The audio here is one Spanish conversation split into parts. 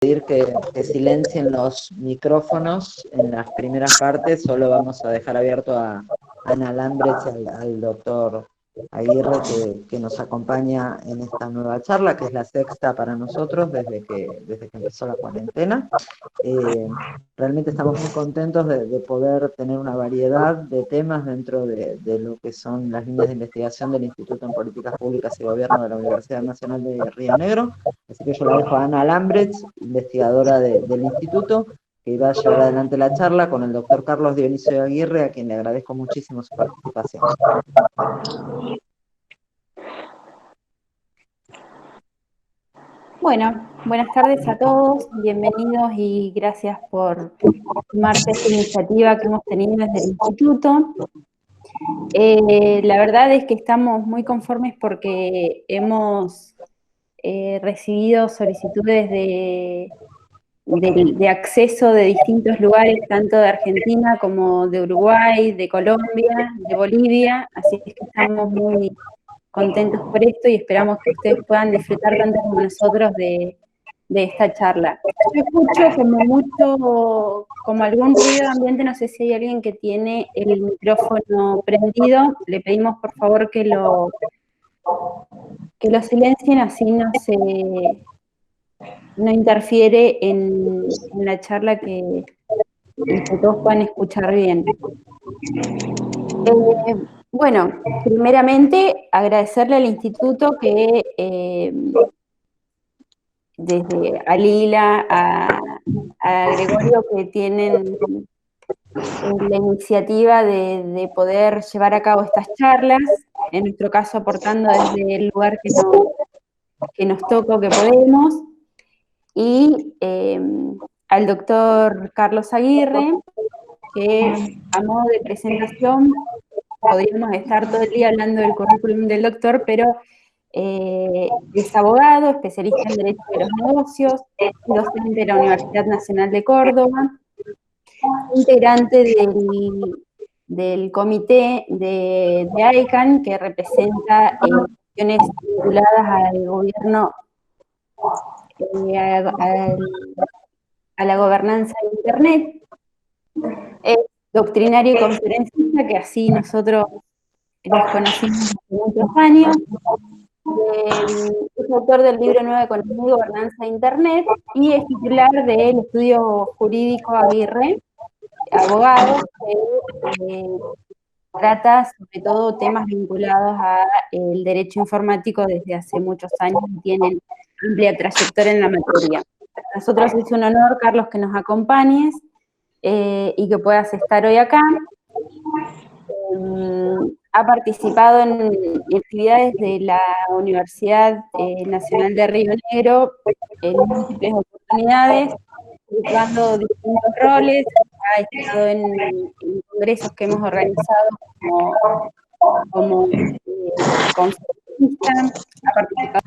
pedir que silencien los micrófonos en las primeras partes. Solo vamos a dejar abierto a Ana Lambrecht y al doctor Aguirre que nos acompaña en esta nueva charla, que es la sexta para nosotros desde que empezó la cuarentena. Realmente estamos muy contentos de poder tener una variedad de temas dentro de lo que son las líneas de investigación del Instituto en Políticas Públicas y Gobierno de la Universidad Nacional de Río Negro. Así que yo la dejo a Ana Lambrecht, investigadora del instituto, que va a llevar adelante la charla con el doctor Carlos Dionisio Aguirre, a quien le agradezco muchísimo su participación. Bueno, buenas tardes a todos, bienvenidos y gracias por sumarse a esta iniciativa que hemos tenido desde el instituto. La verdad es que estamos muy conformes porque hemos recibido solicitudes de acceso de distintos lugares, tanto de Argentina como de Uruguay, de Colombia, de Bolivia, así es que estamos muy contentos por esto y esperamos que ustedes puedan disfrutar tanto como nosotros de esta charla. Yo escucho como algún ruido de ambiente, no sé si hay alguien que tiene el micrófono prendido, le pedimos por favor que lo silencien, así no interfiere en la charla y que todos puedan escuchar bien. Bueno, primeramente agradecerle al instituto que desde a Lila, a Gregorio, que tienen la iniciativa de poder llevar a cabo estas charlas, en nuestro caso aportando desde el lugar que nos toca o que podemos, y al doctor Carlos Aguirre, que a modo de presentación podríamos estar todo el día hablando del currículum del doctor, pero es abogado, especialista en Derecho de los Negocios, es docente de la Universidad Nacional de Córdoba, integrante del comité de ICANN, que representa cuestiones vinculadas al gobierno, a la gobernanza de Internet. Es doctrinario y conferencista, que así nosotros los conocimos hace muchos años. Es autor del libro Nueva Economía y Gobernanza de Internet y es titular del estudio jurídico Aguirre, abogado, que trata sobre todo temas vinculados al derecho informático desde hace muchos años y tienen amplia trayectoria en la materia. Para nosotros es un honor, Carlos, que nos acompañes y que puedas estar hoy acá. Ha participado en actividades de la Universidad Nacional de Río Negro en múltiples oportunidades, ocupando distintos roles. Ha estado en congresos que hemos organizado como conferencista, ha participado.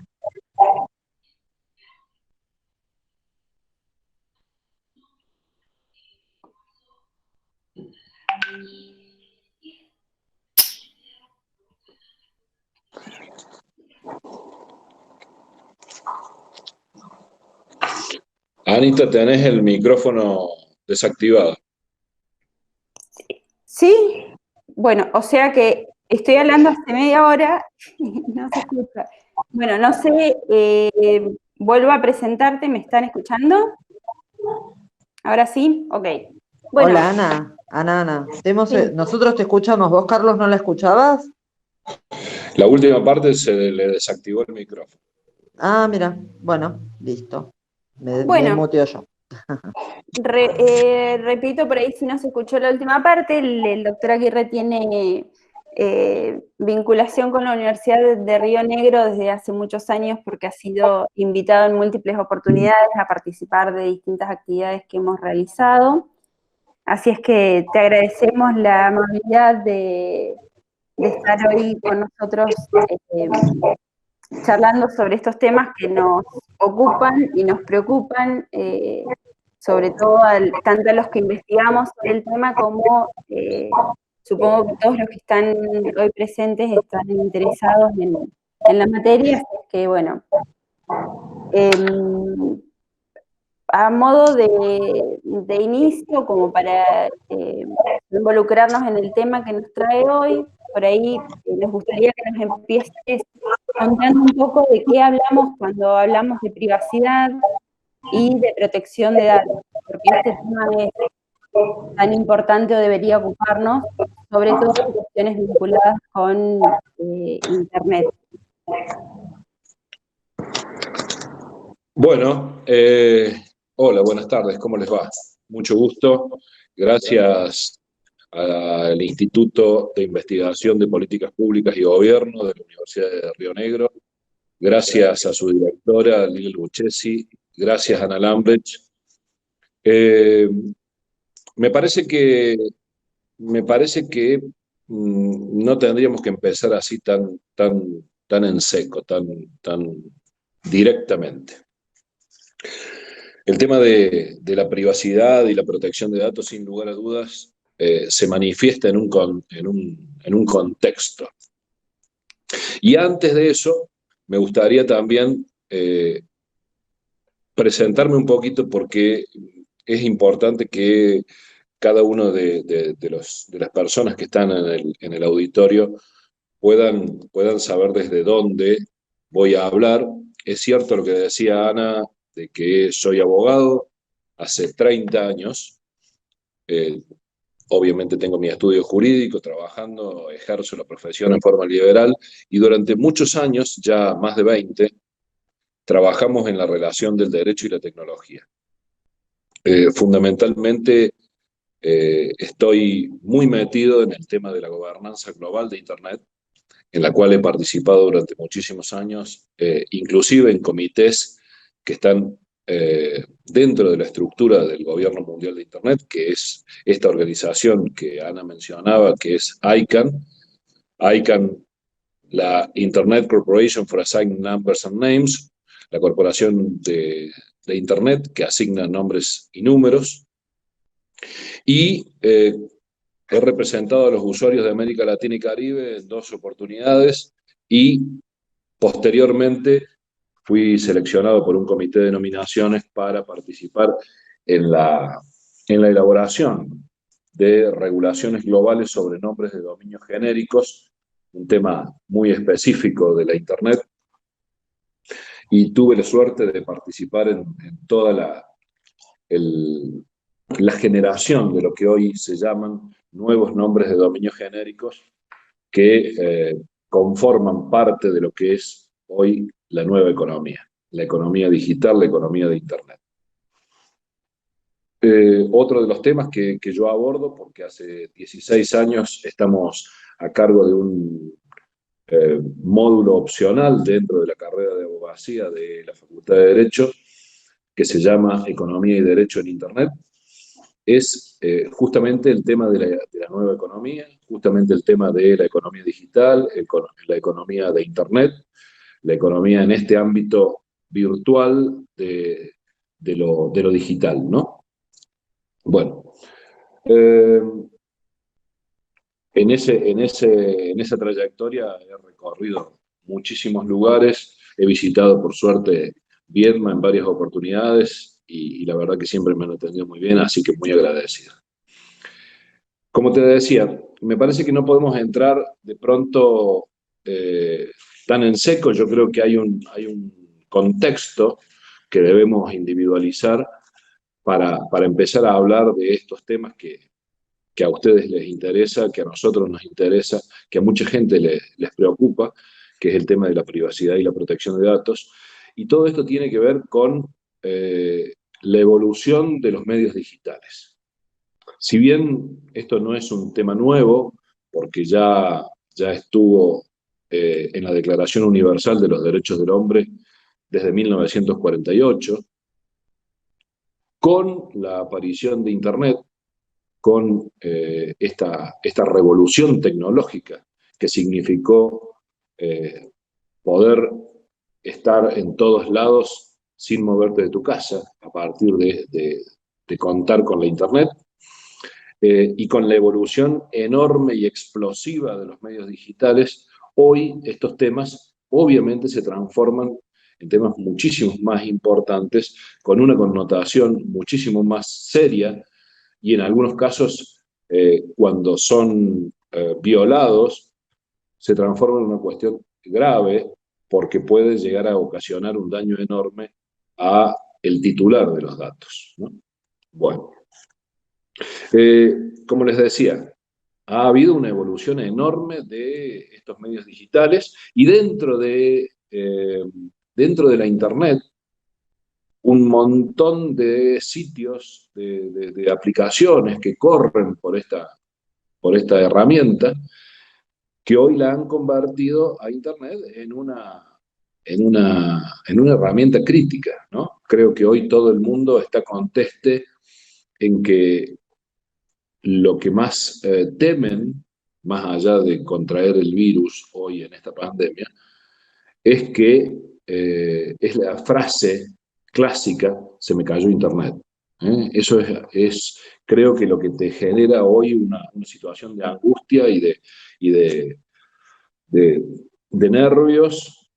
Anita, tenés el micrófono desactivado. Sí, bueno, o sea que estoy hablando hace media hora y no se escucha. Bueno, no sé, vuelvo a presentarte, ¿me están escuchando? ¿Ahora sí? Ok. Bueno, Hola, Ana. sí. Nosotros te escuchamos, ¿vos, Carlos, no la escuchabas? La última parte se le desactivó el micrófono. Ah, mira, bueno, listo. Me Bueno, muteo yo. repito por ahí si no se escuchó la última parte, el doctor Aguirre tiene vinculación con la Universidad de Río Negro desde hace muchos años porque ha sido invitado en múltiples oportunidades a participar de distintas actividades que hemos realizado. Así es que te agradecemos la amabilidad de estar hoy con nosotros charlando sobre estos temas que nos ocupan y nos preocupan, sobre todo tanto a los que investigamos sobre el tema como supongo que todos los que están hoy presentes están interesados en la materia, así que bueno. a modo de inicio, como para involucrarnos en el tema que nos trae hoy, por ahí nos gustaría que nos empieces contando un poco de qué hablamos cuando hablamos de privacidad y de protección de datos, porque este tema es tan importante o debería ocuparnos, sobre todo en cuestiones vinculadas con Internet. Bueno, hola, buenas tardes, ¿cómo les va? Mucho gusto. Gracias al Instituto de Investigación de Políticas Públicas y Gobierno de la Universidad de Río Negro. Gracias a su directora, Lili Lucchesi. Gracias a Ana Lambrecht. Me parece que no tendríamos que empezar así tan en seco, tan directamente. El tema de la privacidad y la protección de datos, sin lugar a dudas, se manifiesta en un contexto. Y antes de eso, me gustaría también presentarme un poquito, porque es importante que cada uno de las personas que están en el auditorio puedan saber desde dónde voy a hablar. Es cierto lo que decía Ana, de que soy abogado hace 30 años. Obviamente tengo mi estudio jurídico, trabajando, ejerzo la profesión en forma liberal, y durante muchos años, ya más de 20, trabajamos en la relación del derecho y la tecnología. Fundamentalmente, estoy muy metido en el tema de la gobernanza global de Internet, en la cual he participado durante muchísimos años, inclusive en comités que están dentro de la estructura del Gobierno Mundial de Internet, que es esta organización que Ana mencionaba, que es ICANN. ICANN, la Internet Corporation for Assigning Numbers and Names, la corporación de Internet que asigna nombres y números. Y he representado a los usuarios de América Latina y Caribe en 2 oportunidades, y posteriormente fui seleccionado por un comité de nominaciones para participar en la elaboración de regulaciones globales sobre nombres de dominios genéricos, un tema muy específico de la Internet, y tuve la suerte de participar en toda la generación de lo que hoy se llaman nuevos nombres de dominios genéricos, que conforman parte de lo que es hoy la nueva economía, la economía digital, la economía de Internet. Otro de los temas que yo abordo, porque hace 16 años estamos a cargo de un módulo opcional dentro de la carrera de abogacía de la Facultad de Derecho, que se llama Economía y Derecho en Internet, es justamente el tema de la nueva economía, justamente el tema de la economía digital, la economía de Internet, la economía en este ámbito virtual de lo digital, ¿no? Bueno, en esa trayectoria he recorrido muchísimos lugares, he visitado por suerte Viedma en varias oportunidades, y la verdad que siempre me han atendido muy bien, así que muy agradecido. Como te decía, me parece que no podemos entrar de pronto tan en seco. Yo creo que hay un contexto que debemos individualizar para empezar a hablar de estos temas que a ustedes les interesa, que a nosotros nos interesa, que a mucha gente les preocupa, que es el tema de la privacidad y la protección de datos. Y todo esto tiene que ver con la evolución de los medios digitales. Si bien esto no es un tema nuevo, porque ya estuvo en la Declaración Universal de los Derechos del Hombre desde 1948, con la aparición de Internet, con esta revolución tecnológica que significó poder estar en todos lados sin moverte de tu casa, a partir de contar con la Internet, y con la evolución enorme y explosiva de los medios digitales. Hoy estos temas obviamente se transforman en temas muchísimo más importantes, con una connotación muchísimo más seria, y en algunos casos, cuando son violados, se transforma en una cuestión grave porque puede llegar a ocasionar un daño enorme a el titular de los datos, ¿no? Bueno, como les decía, ha habido una evolución enorme de estos medios digitales y dentro de la Internet, un montón de sitios, de aplicaciones que corren por esta herramienta, que hoy la han convertido a Internet en una herramienta crítica, ¿no? Creo que hoy todo el mundo está conteste en que lo que más temen, más allá de contraer el virus hoy en esta pandemia, es que es la frase clásica: se me cayó Internet. Eso creo que lo que te genera hoy una situación de angustia y de nervios,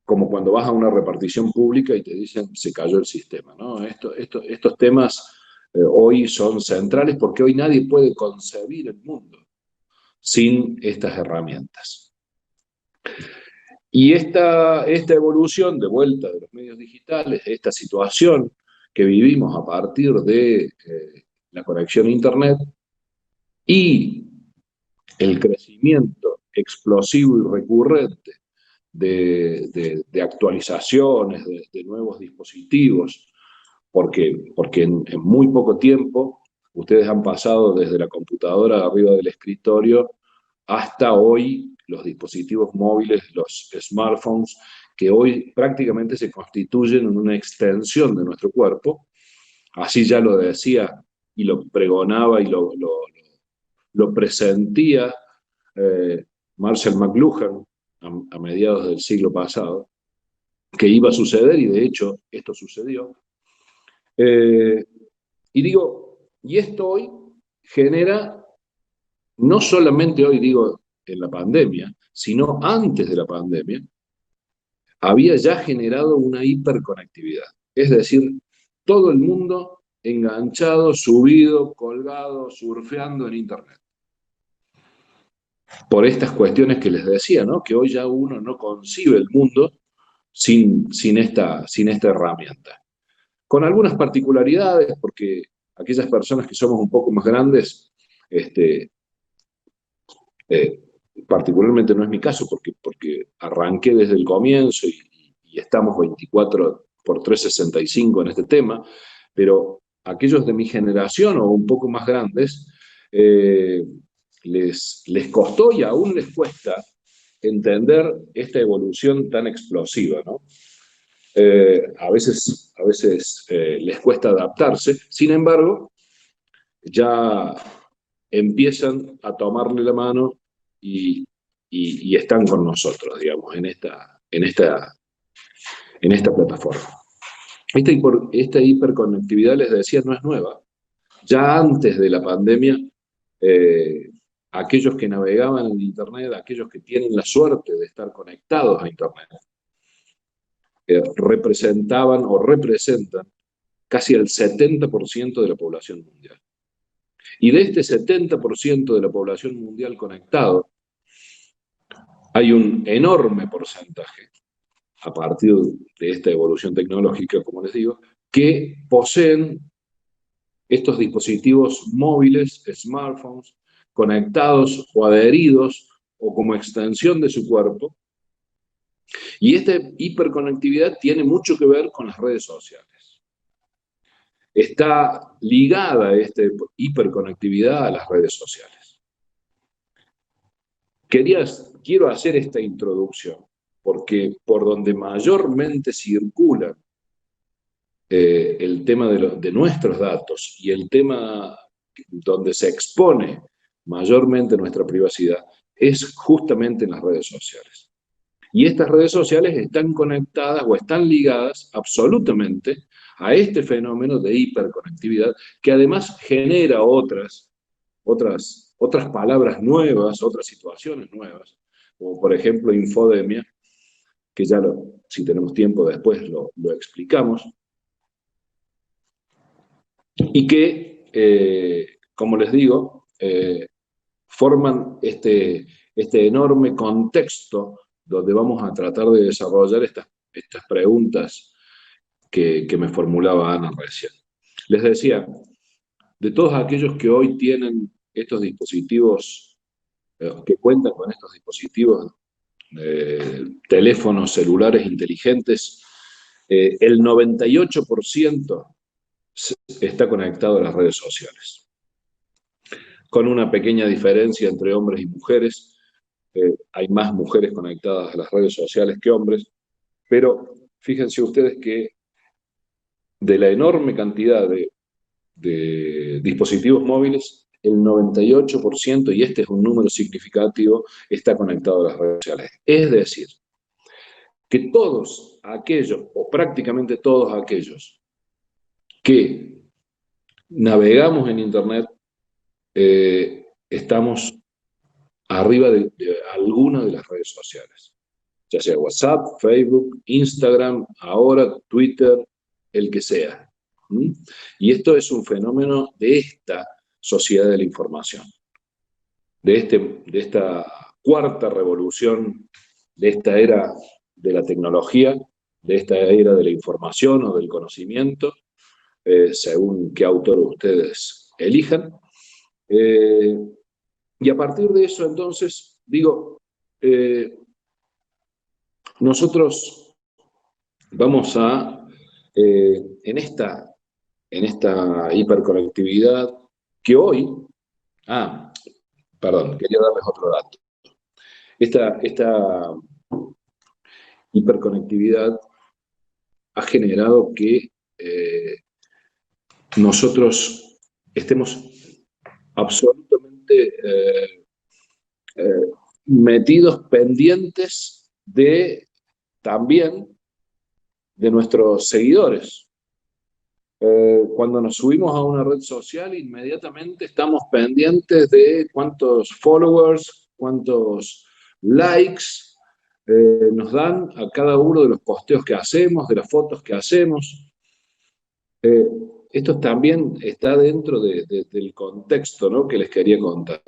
como cuando vas a una repartición pública y te dicen se cayó el sistema, ¿no? Estos temas hoy son centrales porque hoy nadie puede concebir el mundo sin estas herramientas. Y esta evolución de vuelta de los medios digitales, esta situación que vivimos a partir de la conexión a Internet y el crecimiento explosivo y recurrente de actualizaciones, de nuevos dispositivos, porque en muy poco tiempo ustedes han pasado desde la computadora arriba del escritorio hasta hoy los dispositivos móviles, los smartphones, que hoy prácticamente se constituyen en una extensión de nuestro cuerpo. Así ya lo decía y lo pregonaba y lo presentía Marshall McLuhan a mediados del siglo pasado, que iba a suceder, y de hecho esto sucedió. Y esto hoy genera, no solamente hoy digo en la pandemia, sino antes de la pandemia, había ya generado una hiperconectividad. Es decir, todo el mundo enganchado, subido, colgado, surfeando en Internet. Por estas cuestiones que les decía, ¿no? Que hoy ya uno no concibe el mundo sin esta herramienta. Con algunas particularidades, porque aquellas personas que somos un poco más grandes, particularmente no es mi caso, porque arranqué desde el comienzo y estamos 24/365 en este tema, pero aquellos de mi generación o un poco más grandes, les costó y aún les cuesta entender esta evolución tan explosiva, ¿no? A veces les cuesta adaptarse, sin embargo, ya empiezan a tomarle la mano y están con nosotros, digamos, en esta plataforma. Esta hiperconectividad, les decía, no es nueva. Ya antes de la pandemia, aquellos que navegaban en Internet, aquellos que tienen la suerte de estar conectados a Internet, representaban o representan casi el 70% de la población mundial. Y de este 70% de la población mundial conectado, hay un enorme porcentaje, a partir de esta evolución tecnológica, como les digo, que poseen estos dispositivos móviles, smartphones, conectados o adheridos o como extensión de su cuerpo. Y esta hiperconectividad tiene mucho que ver con las redes sociales. Está ligada esta hiperconectividad a las redes sociales. Quiero hacer esta introducción porque por donde mayormente circula el tema de nuestros datos y el tema donde se expone mayormente nuestra privacidad es justamente en las redes sociales. Y estas redes sociales están conectadas o están ligadas absolutamente a este fenómeno de hiperconectividad, que además genera otras palabras nuevas, otras situaciones nuevas, como por ejemplo infodemia, que ya si tenemos tiempo después lo explicamos, y que, como les digo, forman este enorme contexto donde vamos a tratar de desarrollar estas preguntas que me formulaba Ana recién. Les decía, de todos aquellos que hoy tienen estos dispositivos, que cuentan con estos dispositivos, teléfonos celulares inteligentes, el 98% está conectado a las redes sociales. Con una pequeña diferencia entre hombres y mujeres. Hay más mujeres conectadas a las redes sociales que hombres, pero fíjense ustedes que de la enorme cantidad de dispositivos móviles, el 98%, y este es un número significativo, está conectado a las redes sociales. Es decir, que todos aquellos, o prácticamente todos aquellos, que navegamos en Internet, estamos arriba de alguna de las redes sociales, ya sea WhatsApp, Facebook, Instagram, ahora Twitter, el que sea. Y esto es un fenómeno de esta sociedad de la información, de esta cuarta revolución, de esta era de la tecnología, de esta era de la información o del conocimiento, según qué autor ustedes elijan. Y a partir de eso, entonces, digo, nosotros vamos a, en esta hiperconectividad que hoy, perdón, quería darles otro dato. Esta hiperconectividad ha generado que nosotros estemos absolutamente metidos, pendientes también de nuestros seguidores. Cuando nos subimos a una red social, inmediatamente estamos pendientes de cuántos followers, cuántos likes nos dan a cada uno de los posteos que hacemos, de las fotos que hacemos. Esto también está dentro del contexto, ¿no?, que les quería contar.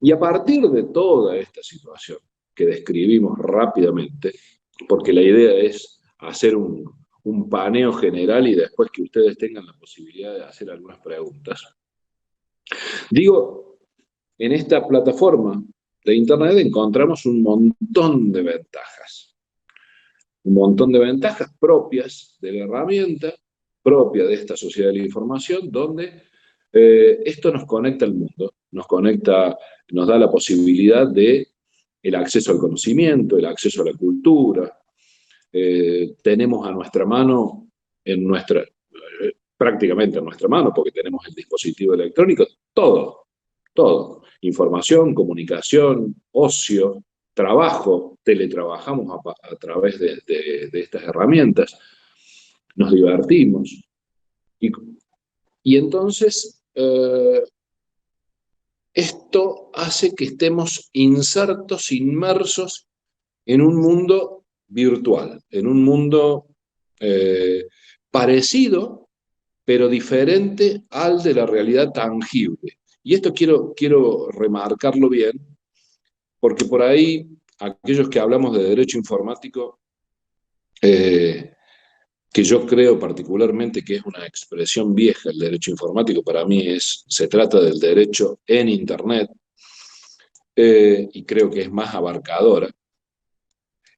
Y a partir de toda esta situación que describimos rápidamente, porque la idea es hacer un paneo general y después que ustedes tengan la posibilidad de hacer algunas preguntas. Digo, en esta plataforma de Internet encontramos un montón de ventajas. Un montón de ventajas propias de la herramienta, propia de esta sociedad de la información, donde esto nos conecta al mundo, nos da la posibilidad de el acceso al conocimiento, el acceso a la cultura. Tenemos a nuestra mano, prácticamente a nuestra mano, porque tenemos el dispositivo electrónico, todo. Información, comunicación, ocio, trabajo, teletrabajamos a través de estas herramientas, nos divertimos. Y entonces, esto hace que estemos insertos, inmersos en un mundo virtual, en un mundo parecido, pero diferente al de la realidad tangible. Y esto quiero remarcarlo bien, porque por ahí, aquellos que hablamos de derecho informático, que yo creo particularmente que es una expresión vieja, el derecho informático para mí se trata del derecho en Internet, y creo que es más abarcadora.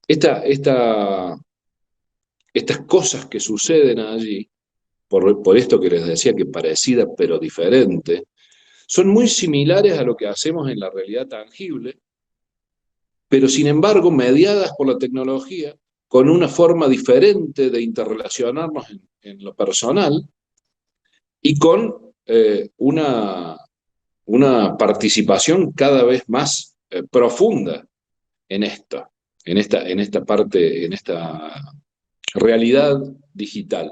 Estas cosas que suceden allí, por esto que les decía que parecida pero diferente, son muy similares a lo que hacemos en la realidad tangible, pero sin embargo mediadas por la tecnología, con una forma diferente de interrelacionarnos en lo personal y con una participación cada vez más profunda en esta parte, en esta realidad digital,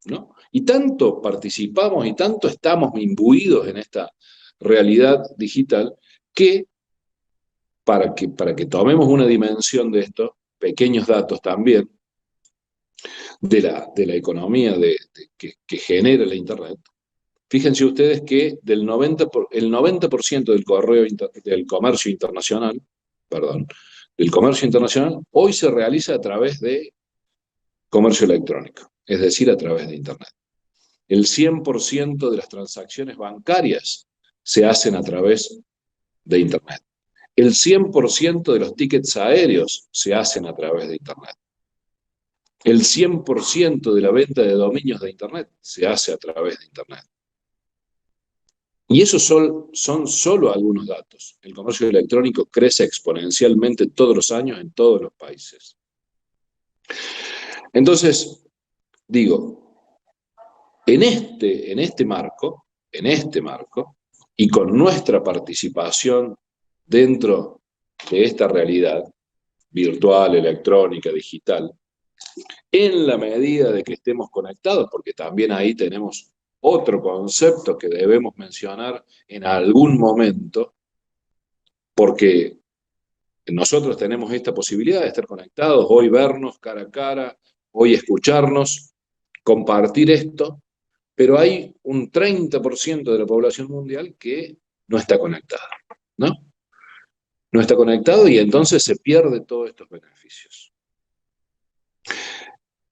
¿no? Y tanto participamos y tanto estamos imbuidos en esta realidad digital que para que tomemos una dimensión de esto, pequeños datos también de la economía que genera la Internet. Fíjense ustedes que el 90% del comercio internacional, perdón, del comercio internacional, hoy se realiza a través de comercio electrónico, es decir, a través de Internet. El 100% de las transacciones bancarias se hacen a través de Internet. El 100% de los tickets aéreos se hacen a través de Internet. El 100% de la venta de dominios de Internet se hace a través de Internet. Y esos son solo algunos datos. El comercio electrónico crece exponencialmente todos los años en todos los países. Entonces, digo, en este marco, y con nuestra participación dentro de esta realidad virtual, electrónica, digital, en la medida de que estemos conectados, porque también ahí tenemos otro concepto que debemos mencionar en algún momento, porque nosotros tenemos esta posibilidad de estar conectados, hoy vernos cara a cara, hoy escucharnos, compartir esto, pero hay un 30% de la población mundial que no está conectada, ¿no? No está conectado y entonces se pierden todos estos beneficios.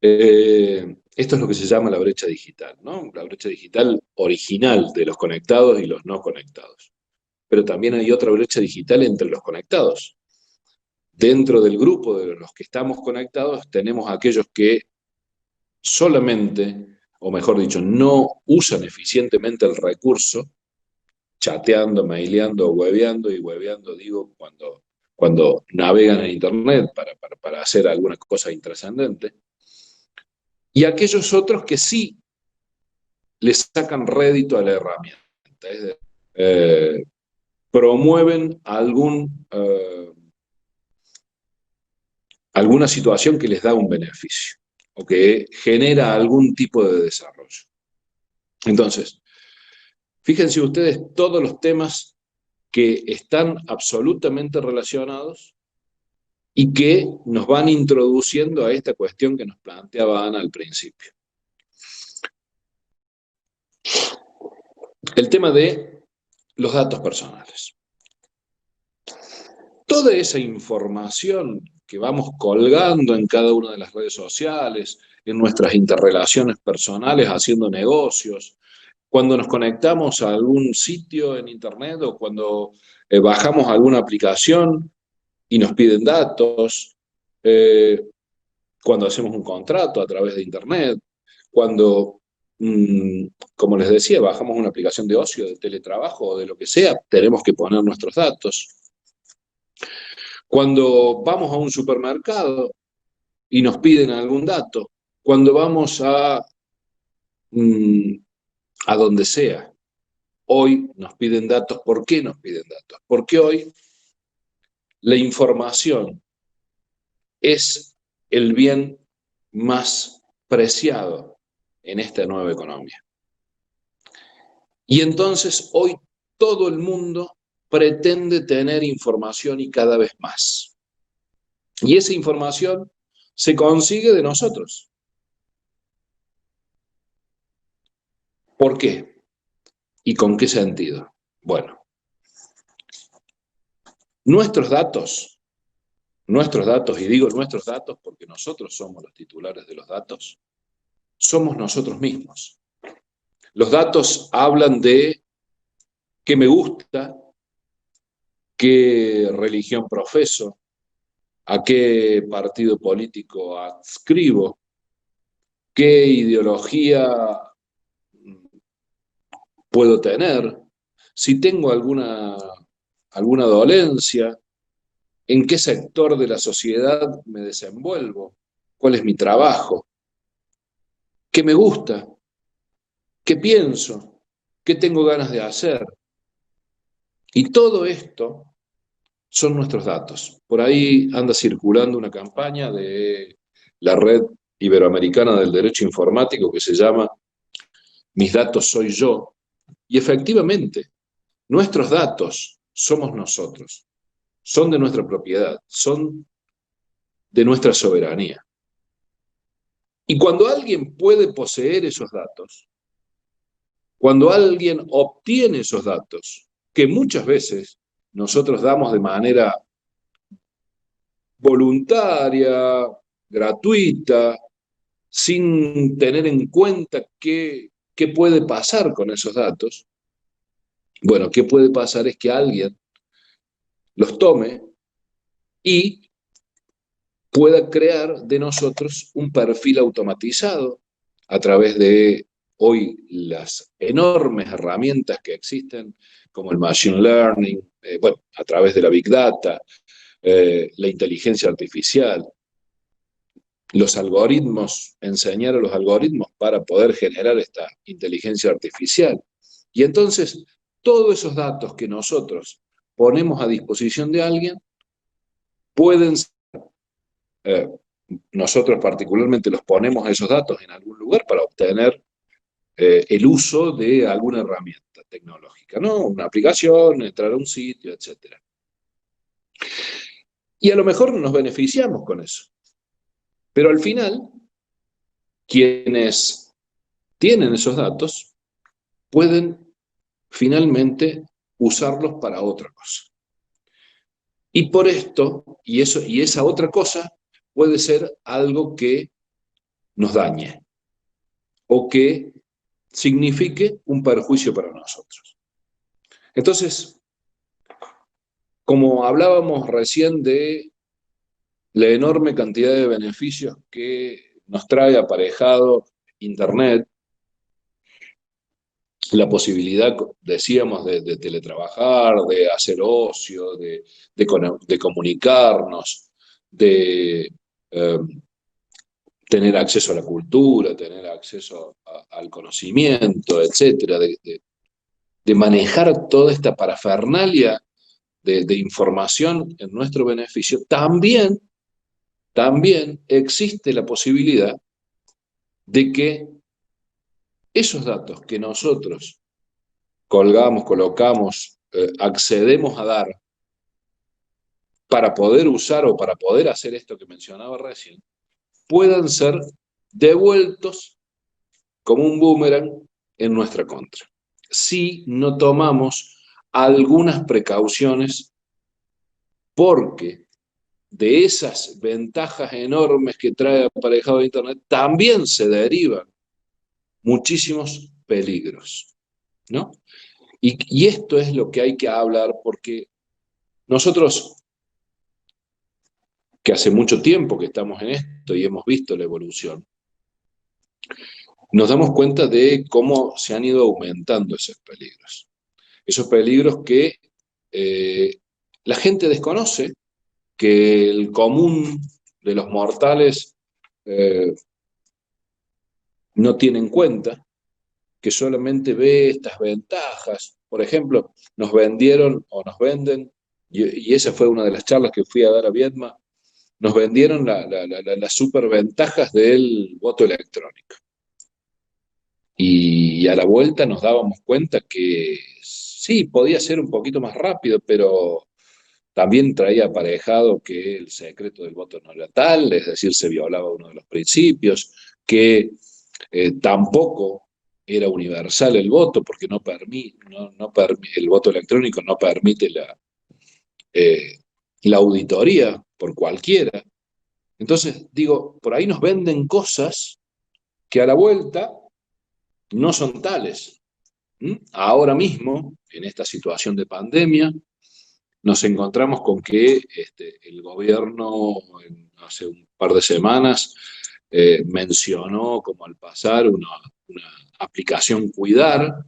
Esto es lo que se llama la brecha digital, ¿no? La brecha digital original de los conectados y los no conectados. Pero también hay otra brecha digital entre los conectados. Dentro del grupo de los que estamos conectados tenemos aquellos que solamente, o mejor dicho, no usan eficientemente el recurso, chateando, maileando, hueveando, y hueveando digo cuando navegan en Internet para hacer alguna cosa intrascendente, y aquellos otros que sí les sacan rédito a la herramienta, es decir, promueven alguna situación que les da un beneficio o que genera algún tipo de desarrollo. Entonces, fíjense ustedes todos los temas que están absolutamente relacionados y que nos van introduciendo a esta cuestión que nos planteaba Ana al principio. El tema de los datos personales. Toda esa información que vamos colgando en cada una de las redes sociales, en nuestras interrelaciones personales, haciendo negocios, cuando nos conectamos a algún sitio en Internet o cuando bajamos alguna aplicación y nos piden datos, cuando hacemos un contrato a través de Internet, cuando, como les decía, bajamos una aplicación de ocio, de teletrabajo o de lo que sea, tenemos que poner nuestros datos. Cuando vamos a un supermercado y nos piden algún dato, cuando vamos a donde sea, hoy nos piden datos. ¿Por qué nos piden datos? Porque hoy la información es el bien más preciado en esta nueva economía. Y entonces hoy todo el mundo pretende tener información y cada vez más. Y esa información se consigue de nosotros. ¿Por qué? ¿Y con qué sentido? Bueno, nuestros datos, y digo nuestros datos porque nosotros somos los titulares de los datos, somos nosotros mismos. Los datos hablan de qué me gusta, qué religión profeso, a qué partido político adscribo, qué ideología puedo tener, si tengo alguna dolencia, en qué sector de la sociedad me desenvuelvo, cuál es mi trabajo, qué me gusta, qué pienso, qué tengo ganas de hacer. Y todo esto son nuestros datos. Por ahí anda circulando una campaña de la Red Iberoamericana del Derecho Informático que se llama Mis datos soy yo. Y efectivamente, nuestros datos somos nosotros, son de nuestra propiedad, son de nuestra soberanía. Y cuando alguien puede poseer esos datos, cuando alguien obtiene esos datos, que muchas veces nosotros damos de manera voluntaria, gratuita, sin tener en cuenta qué puede pasar con esos datos, bueno, qué puede pasar es que alguien los tome y pueda crear de nosotros un perfil automatizado a través de hoy las enormes herramientas que existen, como el machine learning, bueno, a través de la big data, la inteligencia artificial, los algoritmos, enseñar a los algoritmos para poder generar esta inteligencia artificial. Y entonces, todos esos datos que nosotros ponemos a disposición de alguien pueden ser, nosotros particularmente los ponemos esos datos en algún lugar para obtener el uso de alguna herramienta tecnológica, ¿no? Una aplicación, entrar a un sitio, etc. Y a lo mejor nos beneficiamos con eso. Pero al final, quienes tienen esos datos pueden finalmente usarlos para otra cosa. Y por esto, y esa otra cosa puede ser algo que nos dañe o que signifique un perjuicio para nosotros. Entonces, como hablábamos recién de la enorme cantidad de beneficios que nos trae aparejado Internet, la posibilidad, decíamos, de teletrabajar, de hacer ocio, de comunicarnos, de tener acceso a la cultura, tener acceso al conocimiento, etcétera, de manejar toda esta parafernalia de información en nuestro beneficio, también existe la posibilidad de que esos datos que nosotros colgamos, colocamos, accedemos a dar para poder usar o para poder hacer esto que mencionaba recién, puedan ser devueltos como un boomerang en nuestra contra, si no tomamos algunas precauciones, porque de esas ventajas enormes que trae aparejado Internet también se derivan muchísimos peligros, ¿no? Y esto es lo que hay que hablar, porque nosotros, que hace mucho tiempo que estamos en esto y hemos visto la evolución, nos damos cuenta de cómo se han ido aumentando esos peligros que la gente desconoce, que el común de los mortales no tiene en cuenta, que solamente ve estas ventajas. Por ejemplo, nos vendieron o nos venden, y esa fue una de las charlas que fui a dar a Viedma, nos vendieron las superventajas del voto electrónico. Y a la vuelta nos dábamos cuenta que sí, podía ser un poquito más rápido, pero también traía aparejado que el secreto del voto no era tal, es decir, se violaba uno de los principios, que tampoco era universal el voto, porque el voto electrónico no permite la auditoría por cualquiera. Entonces, digo, por ahí nos venden cosas que a la vuelta no son tales. Ahora mismo, en esta situación de pandemia, nos encontramos con que el gobierno hace un par de semanas mencionó como al pasar una aplicación Cuidar,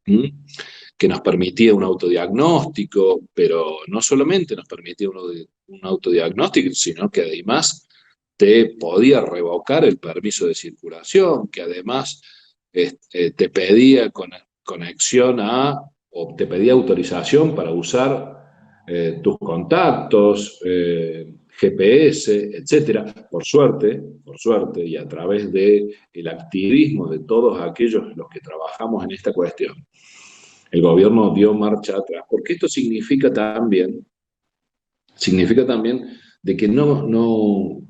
que nos permitía un autodiagnóstico, pero no solamente nos permitía un autodiagnóstico, sino que además te podía revocar el permiso de circulación, que además te pedía conexión o te pedía autorización para usar tus contactos, GPS, etcétera. Por suerte, y a través del activismo de todos aquellos los que trabajamos en esta cuestión, el gobierno dio marcha atrás, porque esto significa también de que no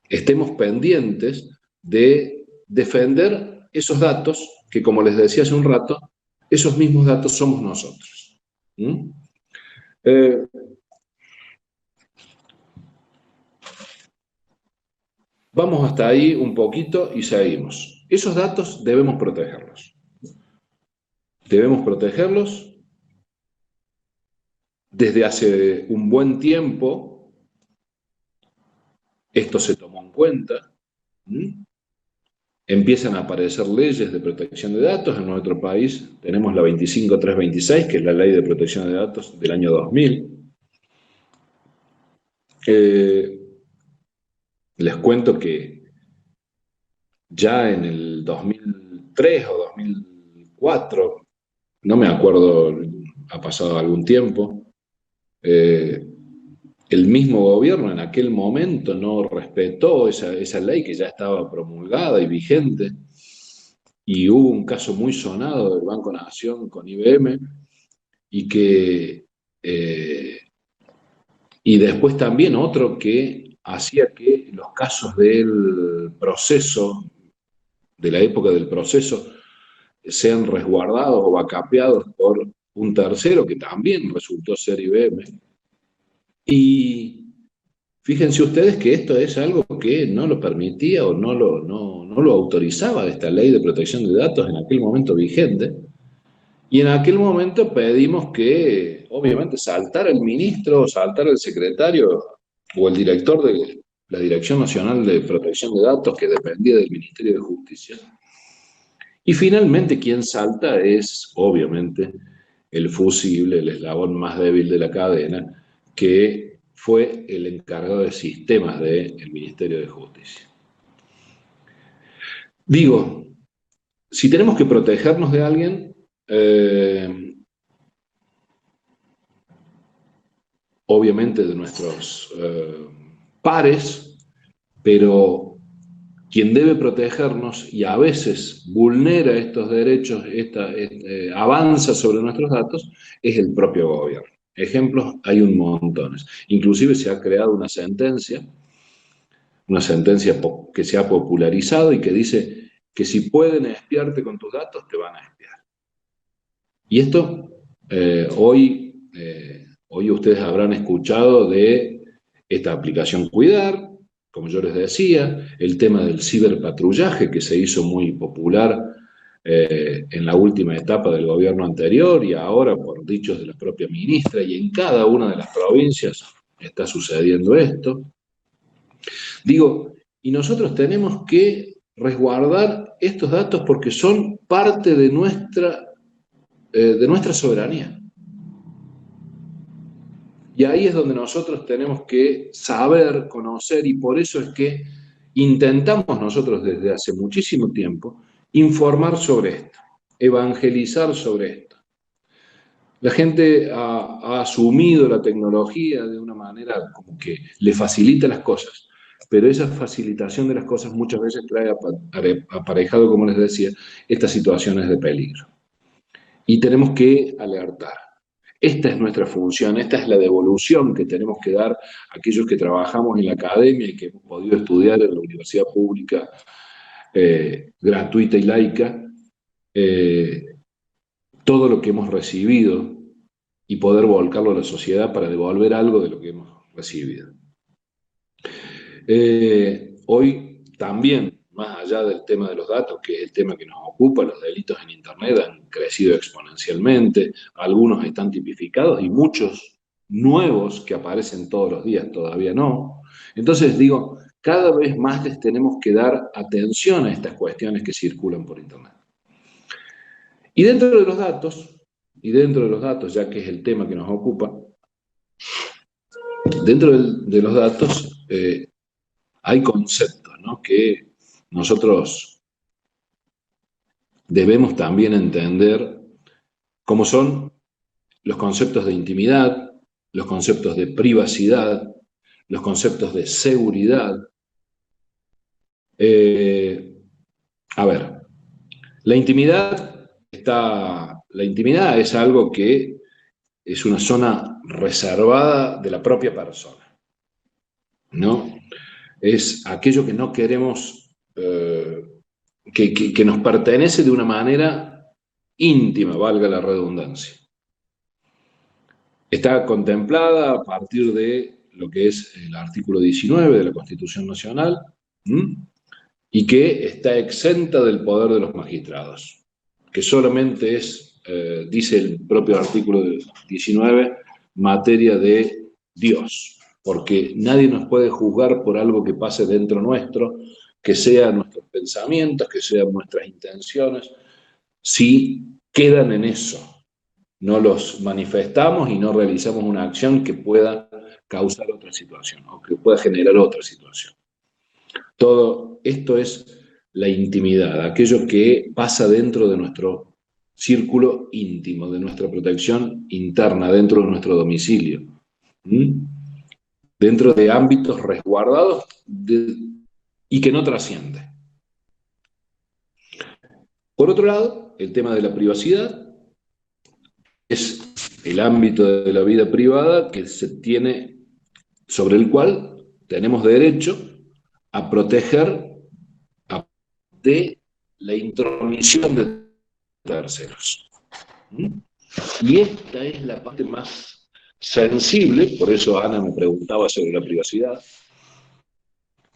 estemos pendientes de defender esos datos que, como les decía hace un rato, esos mismos datos somos nosotros. Vamos hasta ahí un poquito y seguimos. Esos datos debemos protegerlos. Debemos protegerlos. Desde hace un buen tiempo, esto se tomó en cuenta. Empiezan a aparecer leyes de protección de datos. En nuestro país tenemos la 25326, que es la Ley de Protección de Datos del año 2000. Les cuento que ya en el 2003 o 2004, no me acuerdo, ha pasado algún tiempo, el mismo gobierno en aquel momento no respetó esa ley que ya estaba promulgada y vigente, y hubo un caso muy sonado del Banco Nación con IBM, y después también otro que hacía que los casos del proceso, de la época del proceso, sean resguardados o backupeados por un tercero que también resultó ser IBM. Y fíjense ustedes que esto es algo que no lo permitía o no lo autorizaba esta ley de protección de datos en aquel momento vigente. Y en aquel momento pedimos que, obviamente, saltara el ministro, saltara el secretario o el director de la Dirección Nacional de Protección de Datos, que dependía del Ministerio de Justicia. Y finalmente quien salta es, obviamente, el fusible, el eslabón más débil de la cadena, que fue el encargado de sistemas del Ministerio de Justicia. Digo, si tenemos que protegernos de alguien, obviamente de nuestros pares, pero quien debe protegernos y a veces vulnera estos derechos, avanza sobre nuestros datos, es el propio gobierno. Ejemplos hay un montón. Inclusive se ha creado una sentencia que se ha popularizado y que dice que si pueden espiarte con tus datos, te van a espiar. Y esto hoy ustedes habrán escuchado de esta aplicación Cuidar, como yo les decía, el tema del ciberpatrullaje que se hizo muy popular en la última etapa del gobierno anterior y ahora por dichos de la propia ministra, y en cada una de las provincias está sucediendo esto. Digo, y nosotros tenemos que resguardar estos datos porque son parte de nuestra soberanía. Y ahí es donde nosotros tenemos que saber, conocer, y por eso es que intentamos nosotros desde hace muchísimo tiempo informar sobre esto, evangelizar sobre esto. La gente ha asumido la tecnología de una manera como que le facilita las cosas, pero esa facilitación de las cosas muchas veces trae aparejado, como les decía, estas situaciones de peligro. Y tenemos que alertar. Esta es nuestra función, esta es la devolución que tenemos que dar a aquellos que trabajamos en la academia y que hemos podido estudiar en la universidad pública gratuita y laica, todo lo que hemos recibido y poder volcarlo a la sociedad para devolver algo de lo que hemos recibido. Hoy también, más allá del tema de los datos, que es el tema que nos ocupa, los delitos en Internet han crecido exponencialmente, algunos están tipificados y muchos nuevos que aparecen todos los días todavía no. Entonces digo, cada vez más les tenemos que dar atención a estas cuestiones que circulan por Internet. Y dentro de los datos, ya que es el tema que nos ocupa, dentro de los datos hay conceptos, ¿no?, que nosotros debemos también entender, como son los conceptos de intimidad, los conceptos de privacidad, los conceptos de seguridad. A ver, la intimidad es algo que es una zona reservada de la propia persona. ¿no? Es aquello que no queremos, que nos pertenece de una manera íntima, valga la redundancia. Está contemplada a partir de lo que es el artículo 19 de la Constitución Nacional, y que está exenta del poder de los magistrados, que solamente es, dice el propio artículo 19, materia de Dios, porque nadie nos puede juzgar por algo que pase dentro nuestro, que sean nuestros pensamientos, que sean nuestras intenciones, si quedan en eso. No los manifestamos y no realizamos una acción que pueda causar otra situación o que pueda generar otra situación. Todo esto es la intimidad, aquello que pasa dentro de nuestro círculo íntimo, de nuestra protección interna, dentro de nuestro domicilio, dentro de ámbitos resguardados y que no trasciende. Por otro lado, el tema de la privacidad es el ámbito de la vida privada que se tiene, sobre el cual tenemos derecho a proteger de la intromisión de terceros. Y esta es la parte más sensible, por eso Ana me preguntaba sobre la privacidad,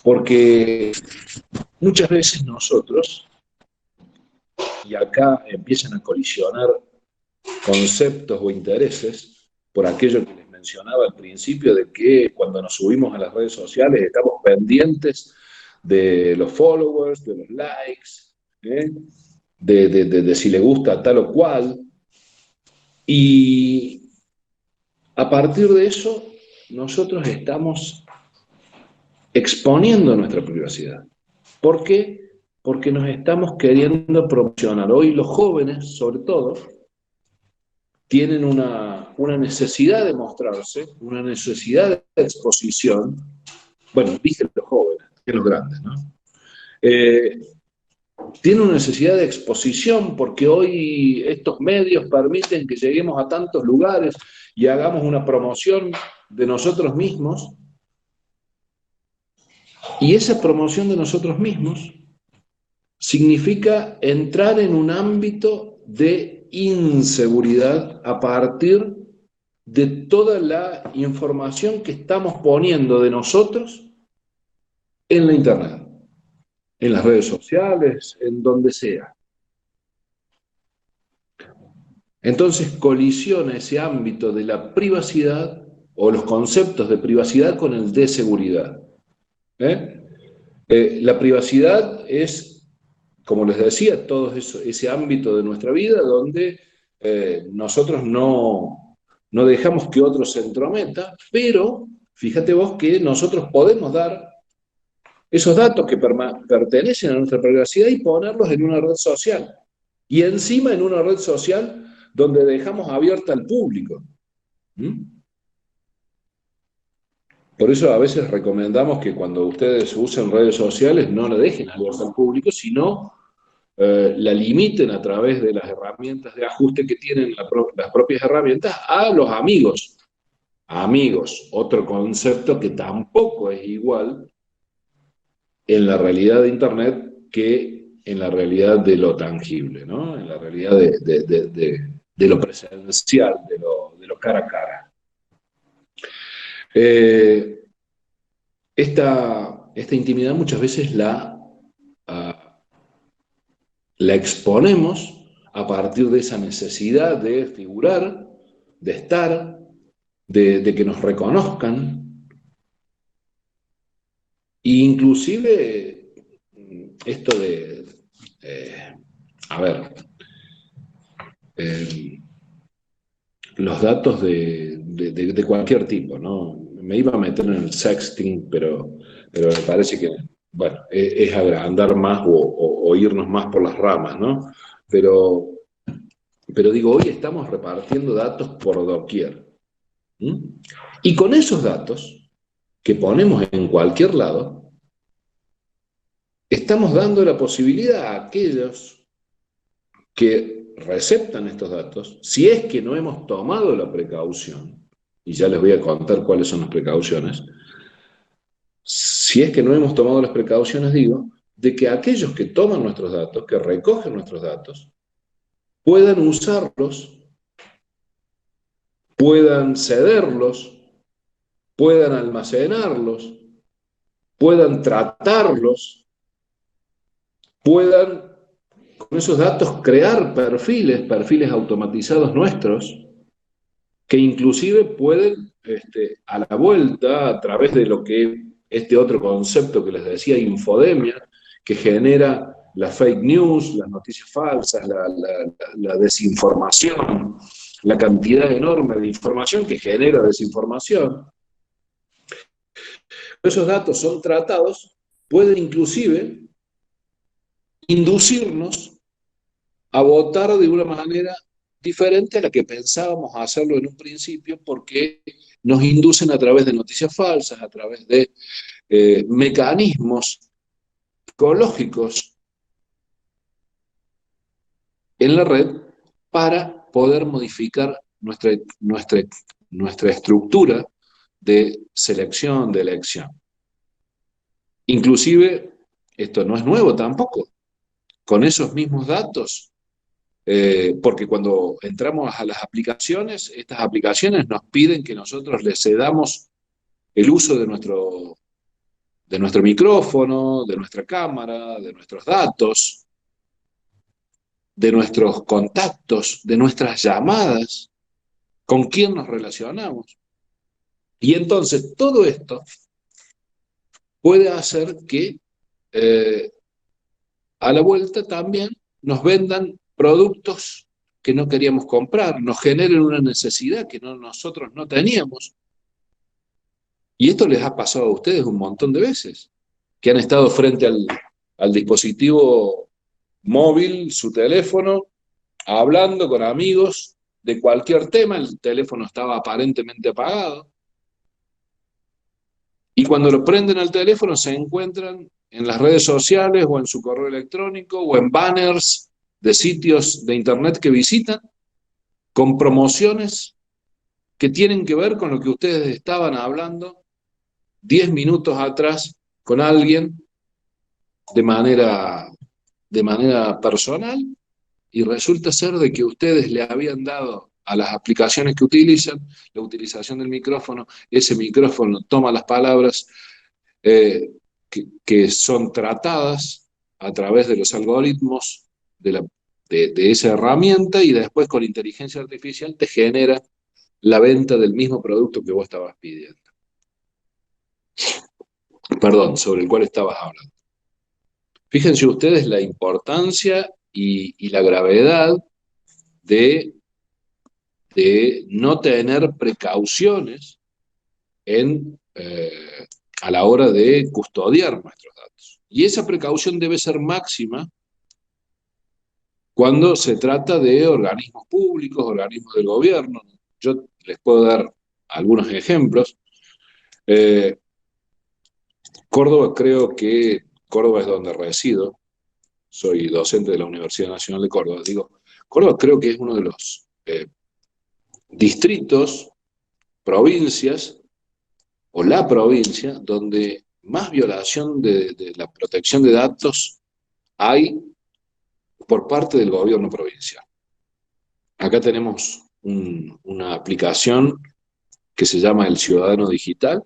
porque muchas veces nosotros, y acá empiezan a colisionar conceptos o intereses, por aquello que les mencionaba al principio, de que cuando nos subimos a las redes sociales estamos pendientes de los followers, de los likes, de si le gusta tal o cual. Y a partir de eso, nosotros estamos exponiendo nuestra privacidad. ¿Por qué? Porque nos estamos queriendo promocionar. Hoy los jóvenes, sobre todo, tienen una necesidad de mostrarse, una necesidad de exposición. Bueno, dije los jóvenes, que los grandes, ¿no? Tienen una necesidad de exposición porque hoy estos medios permiten que lleguemos a tantos lugares y hagamos una promoción de nosotros mismos. Y esa promoción de nosotros mismos significa entrar en un ámbito de inseguridad a partir de toda la información que estamos poniendo de nosotros en la internet, en las redes sociales, en donde sea. Entonces colisiona ese ámbito de la privacidad o los conceptos de privacidad con el de seguridad. La privacidad es, como les decía, todo ese ámbito de nuestra vida donde nosotros no dejamos que otro se entrometa, pero fíjate vos que nosotros podemos dar esos datos que pertenecen a nuestra privacidad y ponerlos en una red social. Y encima en una red social donde dejamos abierta al público. Por eso a veces recomendamos que cuando ustedes usen redes sociales no la dejen abierta al público, sino la limiten a través de las herramientas de ajuste que tienen las propias herramientas a los amigos. Amigos, otro concepto que tampoco es igual en la realidad de Internet que en la realidad de lo tangible, ¿no? En la realidad de lo presencial, de lo cara a cara. Esta intimidad muchas veces la exponemos a partir de esa necesidad de figurar, de estar, de que nos reconozcan. E inclusive esto de, los datos de cualquier tipo, ¿no? Me iba a meter en el sexting, pero me parece que, bueno, es agrandar más o irnos más por las ramas, ¿no? Pero digo, hoy estamos repartiendo datos por doquier. Y con esos datos que ponemos en cualquier lado, estamos dando la posibilidad a aquellos que receptan estos datos, si es que no hemos tomado la precaución, y ya les voy a contar cuáles son las precauciones, si es que no hemos tomado las precauciones, digo, de que aquellos que toman nuestros datos, que recogen nuestros datos, puedan usarlos, puedan cederlos, puedan almacenarlos, puedan tratarlos, puedan con esos datos crear perfiles automatizados nuestros, que inclusive pueden, a la vuelta, a través de lo que este otro concepto que les decía, infodemia, que genera la fake news, las noticias falsas, la desinformación, la cantidad enorme de información que genera desinformación. Esos datos son tratados, pueden inclusive inducirnos a votar de una manera diferente a la que pensábamos hacerlo en un principio, porque nos inducen a través de noticias falsas, a través de mecanismos psicológicos en la red para poder modificar nuestra estructura de selección, de elección. Inclusive, esto no es nuevo tampoco, con esos mismos datos, porque cuando entramos a las aplicaciones, estas aplicaciones nos piden que nosotros les cedamos el uso de nuestro micrófono, de nuestra cámara, de nuestros datos, de nuestros contactos, de nuestras llamadas, con quién nos relacionamos. Y entonces todo esto puede hacer que a la vuelta también nos vendan productos que no queríamos comprar, nos generen una necesidad que nosotros no teníamos. Y esto les ha pasado a ustedes un montón de veces, que han estado frente al dispositivo móvil, su teléfono, hablando con amigos de cualquier tema, el teléfono estaba aparentemente apagado, y cuando lo prenden al teléfono se encuentran en las redes sociales o en su correo electrónico o en banners de sitios de internet que visitan con promociones que tienen que ver con lo que ustedes estaban hablando 10 minutos atrás con alguien de manera personal, y resulta ser de que ustedes le habían dado a las aplicaciones que utilizan la utilización del micrófono. Ese micrófono toma las palabras que son tratadas a través de los algoritmos de esa herramienta, y después con inteligencia artificial te genera la venta del mismo producto que vos estabas pidiendo. Perdón, sobre el cual estabas hablando. Fíjense ustedes la importancia y la gravedad de no tener precauciones a la hora de custodiar nuestros datos. Y esa precaución debe ser máxima cuando se trata de organismos públicos, organismos del gobierno. Yo les puedo dar algunos ejemplos. Córdoba, creo que Córdoba es donde resido, soy docente de la Universidad Nacional de Córdoba. Digo, Córdoba creo que es uno de los distritos, provincias, o la provincia, donde más violación de la protección de datos hay por parte del gobierno provincial. Acá tenemos una aplicación que se llama El Ciudadano Digital.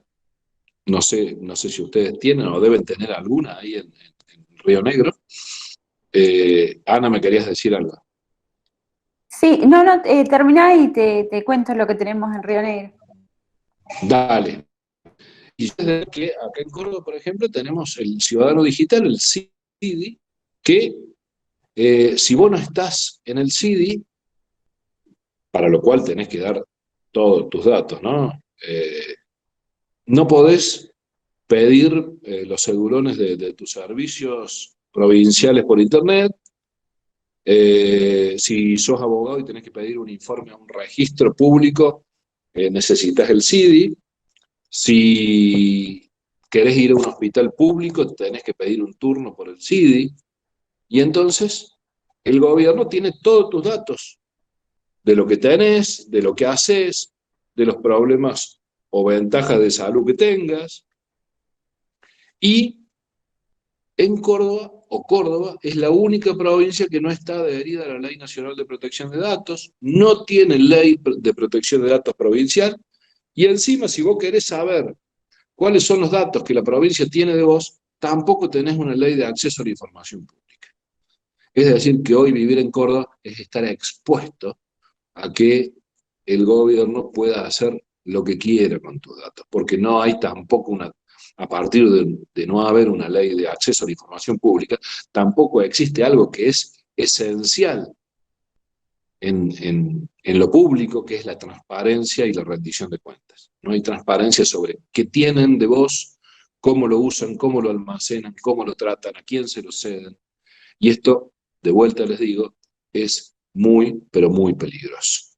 No sé si ustedes tienen o deben tener alguna ahí en Río Negro. Ana, ¿me querías decir algo? Sí, terminá y te cuento lo que tenemos en Río Negro. Dale. Y desde que acá en Córdoba, por ejemplo, tenemos el Ciudadano Digital, el CIDI, que si vos no estás en el CIDI, para lo cual tenés que dar todos tus datos, ¿no? No podés pedir los segurones de tus servicios provinciales por internet. Si sos abogado y tenés que pedir un informe a un registro público, necesitas el CIDI. Si querés ir a un hospital público, tenés que pedir un turno por el CIDI. Y entonces el gobierno tiene todos tus datos, de lo que tenés, de lo que haces, de los problemas o ventajas de salud que tengas. Y en Córdoba es la única provincia que no está adherida a la Ley Nacional de Protección de Datos, no tiene ley de protección de datos provincial, y encima si vos querés saber cuáles son los datos que la provincia tiene de vos, tampoco tenés una ley de acceso a la información pública. Es decir, que hoy vivir en Córdoba es estar expuesto a que el gobierno pueda hacer lo que quiera con tus datos, porque no hay tampoco a partir de no haber una ley de acceso a la información pública, tampoco existe algo que es esencial en lo público, que es la transparencia y la rendición de cuentas. No hay transparencia sobre qué tienen de vos, cómo lo usan, cómo lo almacenan, cómo lo tratan, a quién se lo ceden. Y esto, de vuelta les digo, es muy, pero muy peligroso.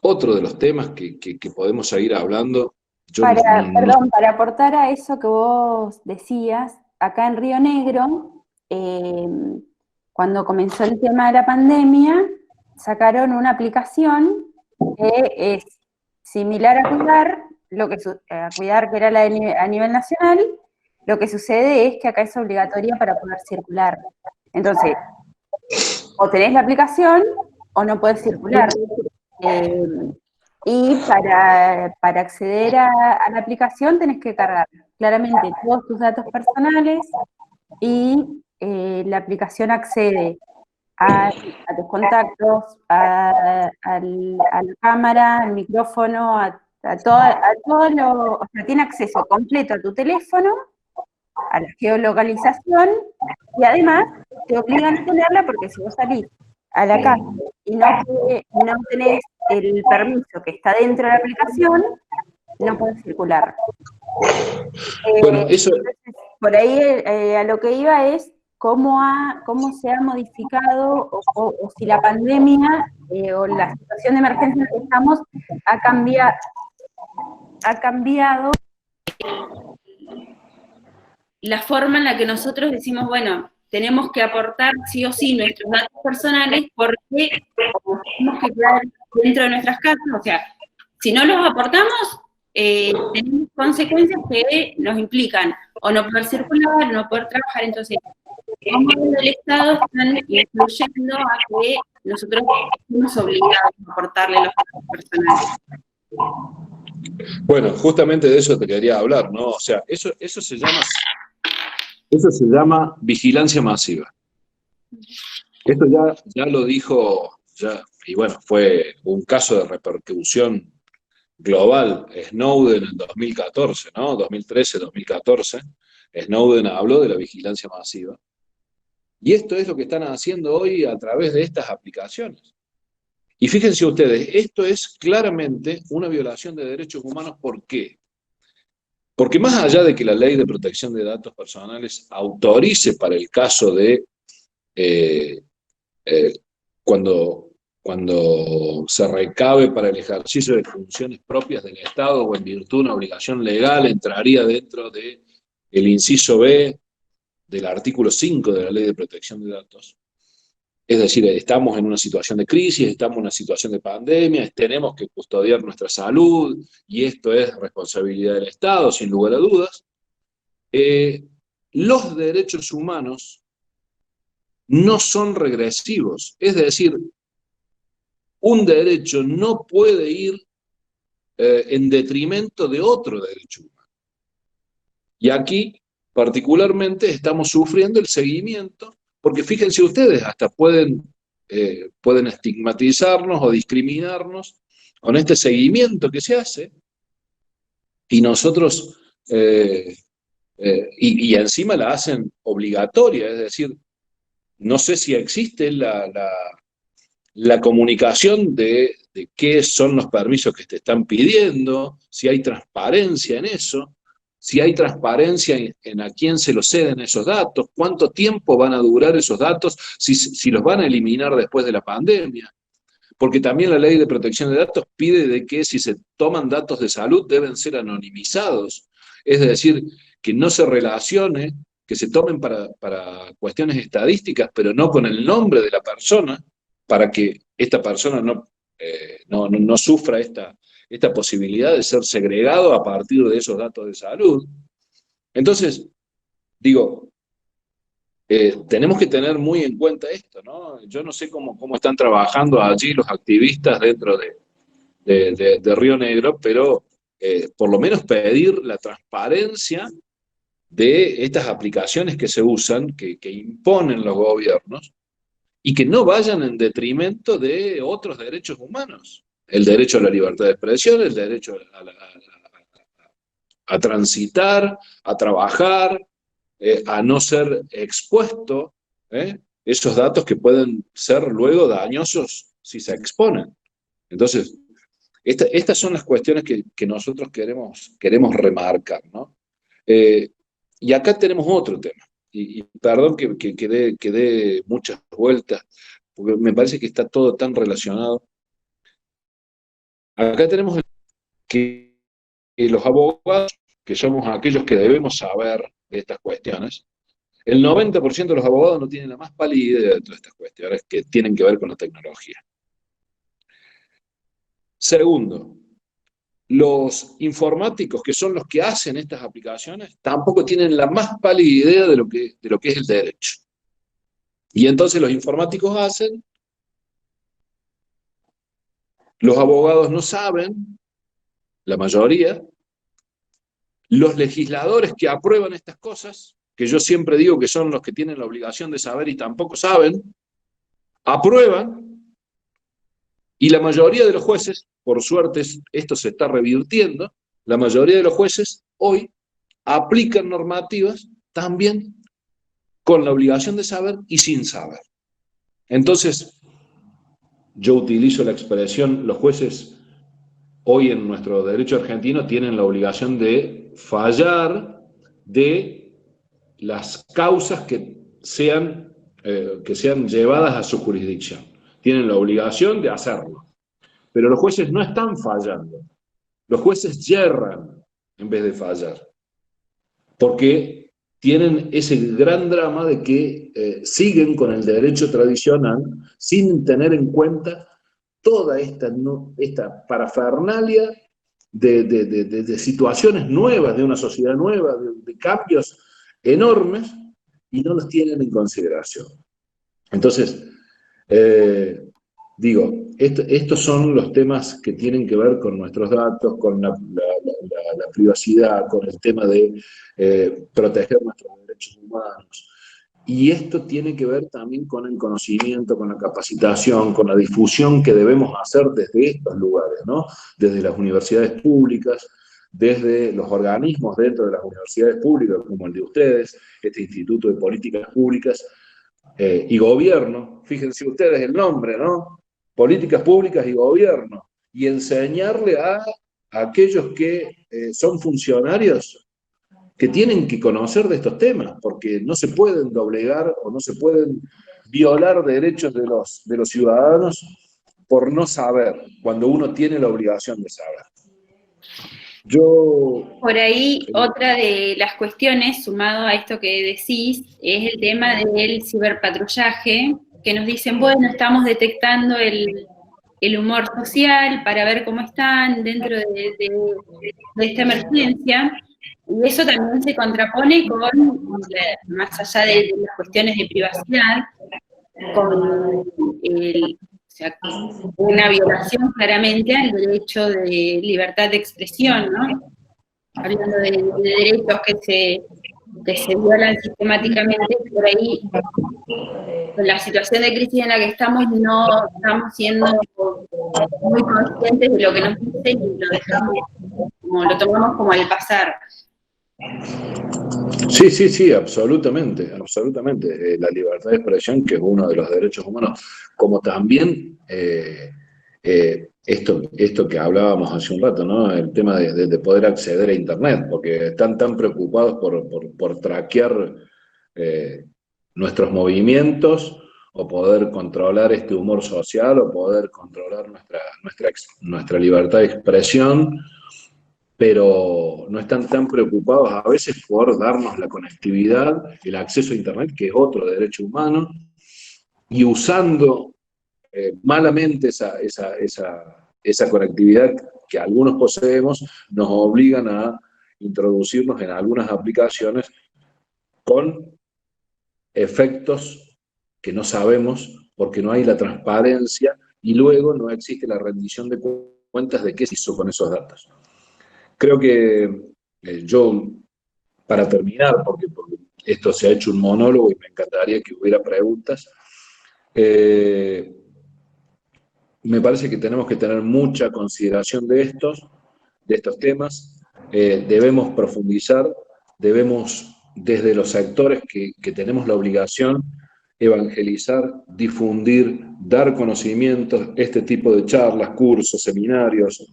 Otro de los temas que podemos seguir hablando... Perdón, para aportar a eso que vos decías, acá en Río Negro, cuando comenzó el tema de la pandemia, sacaron una aplicación que es similar a Cuidar, Cuidar que era a nivel nacional. Lo que sucede es que acá es obligatoria para poder circular. Entonces, o tenés la aplicación o no podés circular. Y para acceder a la aplicación tenés que cargar claramente todos tus datos personales y la aplicación accede a tus contactos, a la cámara, al micrófono, a todo lo... O sea, tiene acceso completo a tu teléfono, a la geolocalización, y además te obligan a tenerla porque si vos salís a la calle y no tenés el permiso que está dentro de la aplicación, no podés circular. Bueno, eso... Entonces, por ahí a lo que iba es cómo se ha modificado o si la pandemia o la situación de emergencia en la que estamos ha cambiado la forma en la que nosotros decimos, bueno, tenemos que aportar sí o sí nuestros datos personales porque como tenemos que quedar dentro de nuestras casas, o sea, si no los aportamos, tenemos consecuencias que nos implican o no poder circular, no poder trabajar. Entonces, cómo desde el Estado están influyendo a que nosotros estemos obligados a aportarle los datos personales. Bueno, justamente de eso te quería hablar, ¿no? O sea, eso se llama vigilancia masiva. Esto ya lo dijo, y bueno, fue un caso de repercusión global. Snowden en 2014, ¿no? 2013, 2014, Snowden habló de la vigilancia masiva. Y esto es lo que están haciendo hoy a través de estas aplicaciones. Y fíjense ustedes, esto es claramente una violación de derechos humanos. ¿Por qué? Porque más allá de que la Ley de Protección de Datos Personales autorice para el caso de cuando se recabe para el ejercicio de funciones propias del Estado o en virtud de una obligación legal, entraría dentro del inciso B del artículo 5 de la Ley de Protección de Datos. Es decir, estamos en una situación de crisis, estamos en una situación de pandemia, tenemos que custodiar nuestra salud, y esto es responsabilidad del Estado, sin lugar a dudas. Los derechos humanos no son regresivos, es decir, un derecho no puede ir en detrimento de otro derecho humano. Y aquí, particularmente, estamos sufriendo el seguimiento, porque fíjense ustedes, hasta pueden estigmatizarnos o discriminarnos con este seguimiento que se hace, y nosotros, y encima la hacen obligatoria, es decir, no sé si existe la comunicación de qué son los permisos que te están pidiendo, si hay transparencia en eso, si hay transparencia en a quién se los ceden esos datos, cuánto tiempo van a durar esos datos, si los van a eliminar después de la pandemia. Porque también la Ley de Protección de Datos pide de que si se toman datos de salud deben ser anonimizados, es decir, que no se relacione, que se tomen para cuestiones estadísticas, pero no con el nombre de la persona, para que esta persona no sufra esta posibilidad de ser segregado a partir de esos datos de salud. Entonces, digo, tenemos que tener muy en cuenta esto, ¿no? Yo no sé cómo están trabajando allí los activistas dentro de Río Negro, pero por lo menos pedir la transparencia de estas aplicaciones que se usan, que imponen los gobiernos, y que no vayan en detrimento de otros derechos humanos. El derecho a la libertad de expresión, el derecho a transitar, a trabajar, a no ser expuesto, esos datos que pueden ser luego dañosos si se exponen. Entonces, estas son las cuestiones que nosotros queremos remarcar, ¿no? Y acá tenemos otro tema, y perdón que dé muchas vueltas, porque me parece que está todo tan relacionado. Acá tenemos que los abogados, que somos aquellos que debemos saber de estas cuestiones, el 90% de los abogados no tienen la más pálida idea de todas estas cuestiones que tienen que ver con la tecnología. Segundo, los informáticos, que son los que hacen estas aplicaciones, tampoco tienen la más pálida idea de lo que es el derecho. Y entonces los informáticos hacen, los abogados no saben, la mayoría, los legisladores que aprueban estas cosas, que yo siempre digo que son los que tienen la obligación de saber y tampoco saben, aprueban, y la mayoría de los jueces, por suerte esto se está revirtiendo, la mayoría de los jueces hoy aplican normativas también con la obligación de saber y sin saber. Entonces, yo utilizo la expresión, los jueces hoy en nuestro derecho argentino tienen la obligación de fallar de las causas que sean llevadas a su jurisdicción. Tienen la obligación de hacerlo. Pero los jueces no están fallando. Los jueces yerran en vez de fallar. Porque tienen ese gran drama de que siguen con el derecho tradicional sin tener en cuenta toda esta parafernalia de situaciones nuevas, de una sociedad nueva, de cambios enormes, y no los tienen en consideración. Entonces, digo, estos son los temas que tienen que ver con nuestros datos, con la privacidad, con el tema de proteger nuestros derechos humanos. Y esto tiene que ver también con el conocimiento, con la capacitación, con la difusión que debemos hacer desde estos lugares, ¿no? Desde las universidades públicas, desde los organismos dentro de las universidades públicas, como el de ustedes, este Instituto de Políticas Públicas, y Gobierno. Fíjense ustedes el nombre, ¿no? Políticas Públicas y Gobierno. Y enseñarle a aquellos que son funcionarios que tienen que conocer de estos temas, porque no se pueden doblegar o no se pueden violar derechos de los ciudadanos por no saber, cuando uno tiene la obligación de saber. Por ahí, otra de las cuestiones, sumado a esto que decís, es el tema del ciberpatrullaje, que nos dicen, bueno, estamos detectando el humor social para ver cómo están dentro de esta emergencia. Y eso también se contrapone con, más allá de las cuestiones de privacidad, con una violación claramente al derecho de libertad de expresión, ¿no? Hablando de derechos que se violan sistemáticamente, por ahí, con la situación de crisis en la que estamos, no estamos siendo muy conscientes de lo que nos dicen y lo dejamos, como lo tomamos como al pasar. Sí, absolutamente. La libertad de expresión, que es uno de los derechos humanos, como también esto que hablábamos hace un rato, ¿no? El tema de poder acceder a Internet, porque están tan preocupados por traquear nuestros movimientos, o poder controlar este humor social, o poder controlar nuestra libertad de expresión, pero no están tan preocupados a veces por darnos la conectividad, el acceso a Internet, que es otro derecho humano, y usando malamente esa esa conectividad que algunos poseemos nos obligan a introducirnos en algunas aplicaciones con efectos que no sabemos porque no hay la transparencia y luego no existe la rendición de cuentas de qué se hizo con esos datos. Creo que yo, para terminar, porque esto se ha hecho un monólogo y me encantaría que hubiera preguntas, me parece que tenemos que tener mucha consideración de estos temas, debemos profundizar, debemos desde los sectores que tenemos la obligación evangelizar, difundir, dar conocimientos, este tipo de charlas, cursos, seminarios,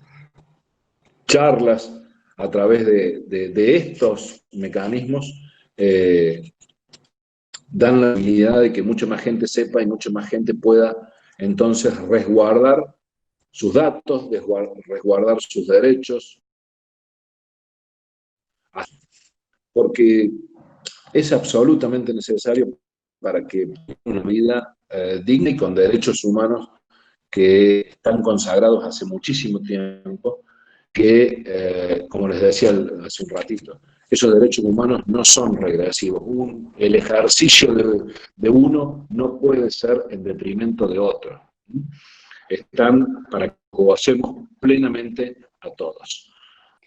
charlas a través de estos mecanismos, dan la habilidad de que mucha más gente sepa y mucha más gente pueda entonces resguardar sus datos, resguardar sus derechos, porque es absolutamente necesario para que una vida digna y con derechos humanos que están consagrados hace muchísimo tiempo, que, como les decía hace un ratito, esos derechos humanos no son regresivos. El ejercicio de uno no puede ser en detrimento de otro. Están para que gocemos plenamente a todos.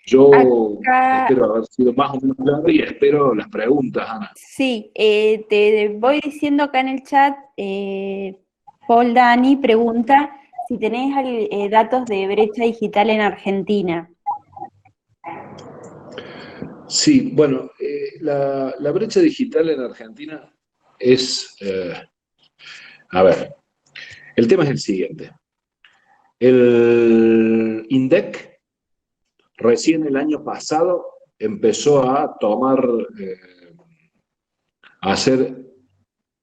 Yo espero haber sido más o menos claro y espero las preguntas, Ana. Sí, te voy diciendo acá en el chat, Paul Dani pregunta si tenés datos de brecha digital en Argentina. Sí, bueno, la brecha digital en Argentina es, a ver, el tema es el siguiente. El INDEC recién el año pasado empezó a tomar, a hacer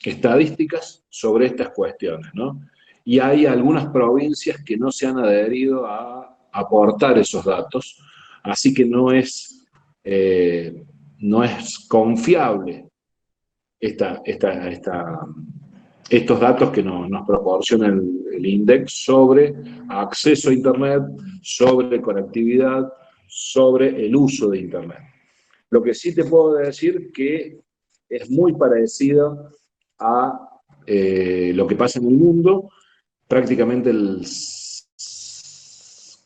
estadísticas sobre estas cuestiones, ¿no? Y hay algunas provincias que no se han adherido a aportar esos datos, así que no es confiable estos datos que nos proporciona el INDEC sobre acceso a Internet, sobre conectividad, sobre el uso de Internet. Lo que sí te puedo decir que es muy parecido a lo que pasa en el mundo, prácticamente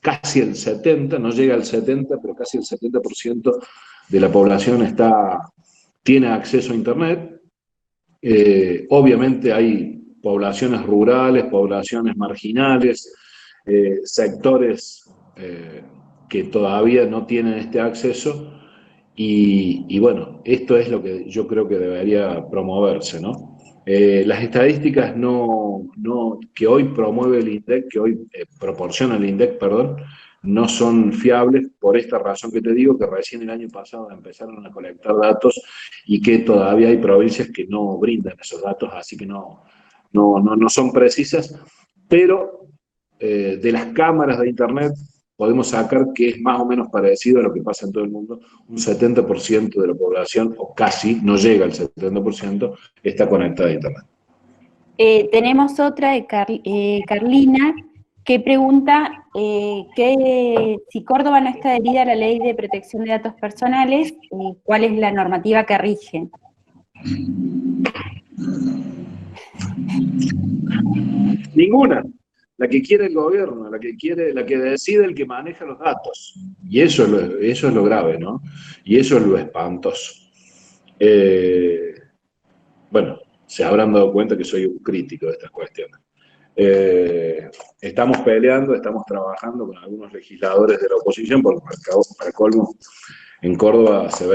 casi el 70, no llega al 70, pero casi el 70% de la población tiene acceso a Internet. Obviamente hay poblaciones rurales, poblaciones marginales, sectores que todavía no tienen este acceso y bueno, esto es lo que yo creo que debería promoverse, ¿no? Las estadísticas que hoy promueve el INDEC, que hoy proporciona el INDEC, perdón, no son fiables por esta razón que te digo, que recién el año pasado empezaron a colectar datos y que todavía hay provincias que no brindan esos datos, así que no son precisas, pero de las cámaras de Internet podemos sacar que es más o menos parecido a lo que pasa en todo el mundo. Un 70% de la población, o casi, no llega al 70%, está conectada a Internet. Tenemos otra de Carlina, que pregunta si Córdoba no está adherida a la Ley de Protección de Datos Personales, ¿cuál es la normativa que rige? Ninguna. La que quiere el gobierno, la que decide el que maneja los datos. Y eso es lo grave, ¿no? Y eso es lo espantoso. Bueno, se habrán dado cuenta que soy un crítico de estas cuestiones. Estamos peleando, estamos trabajando con algunos legisladores de la oposición, porque para colmo, en Córdoba hace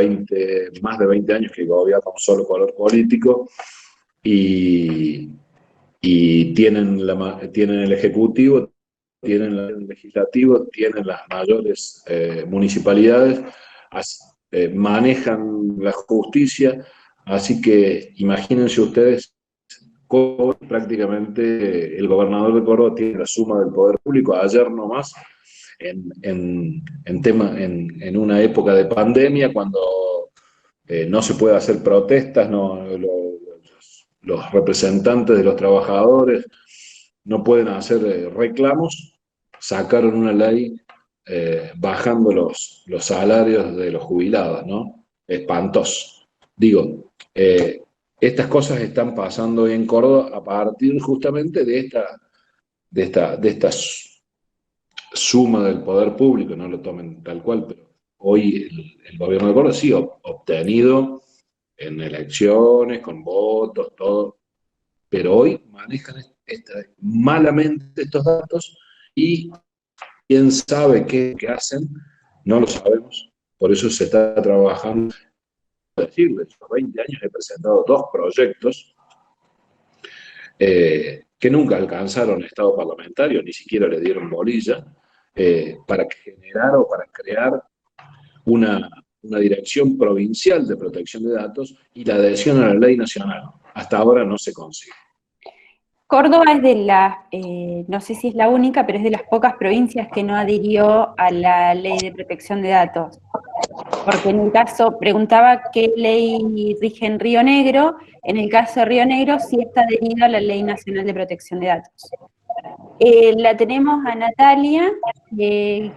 más de 20 años que gobierna un solo color político y tienen el Ejecutivo, tienen el Legislativo, tienen las mayores municipalidades, manejan la justicia, así que imagínense ustedes cómo prácticamente el gobernador de Córdoba tiene la suma del poder público. Ayer nomás, en una época de pandemia, cuando no se puede hacer protestas, los representantes de los trabajadores no pueden hacer reclamos, sacaron una ley bajando los salarios de los jubilados, ¿no? Espantoso. Digo, estas cosas están pasando hoy en Córdoba a partir justamente de esta suma del poder público, no lo tomen tal cual, pero hoy el gobierno de Córdoba sí obtenido en elecciones, con votos, todo, pero hoy manejan malamente estos datos y quién sabe qué hacen, no lo sabemos, por eso se está trabajando. Decirles, en los 20 años he presentado 2 proyectos que nunca alcanzaron estado parlamentario, ni siquiera le dieron bolilla, para generar o para crear una dirección provincial de protección de datos y la adhesión a la ley nacional. Hasta ahora no se consigue. Córdoba es de las, no sé si es la única, pero es de las pocas provincias que no adhirió a la ley de protección de datos. Porque en el caso, preguntaba qué ley rige en Río Negro, en el caso de Río Negro sí está adherido a la Ley Nacional de Protección de Datos. La tenemos a Natalia, que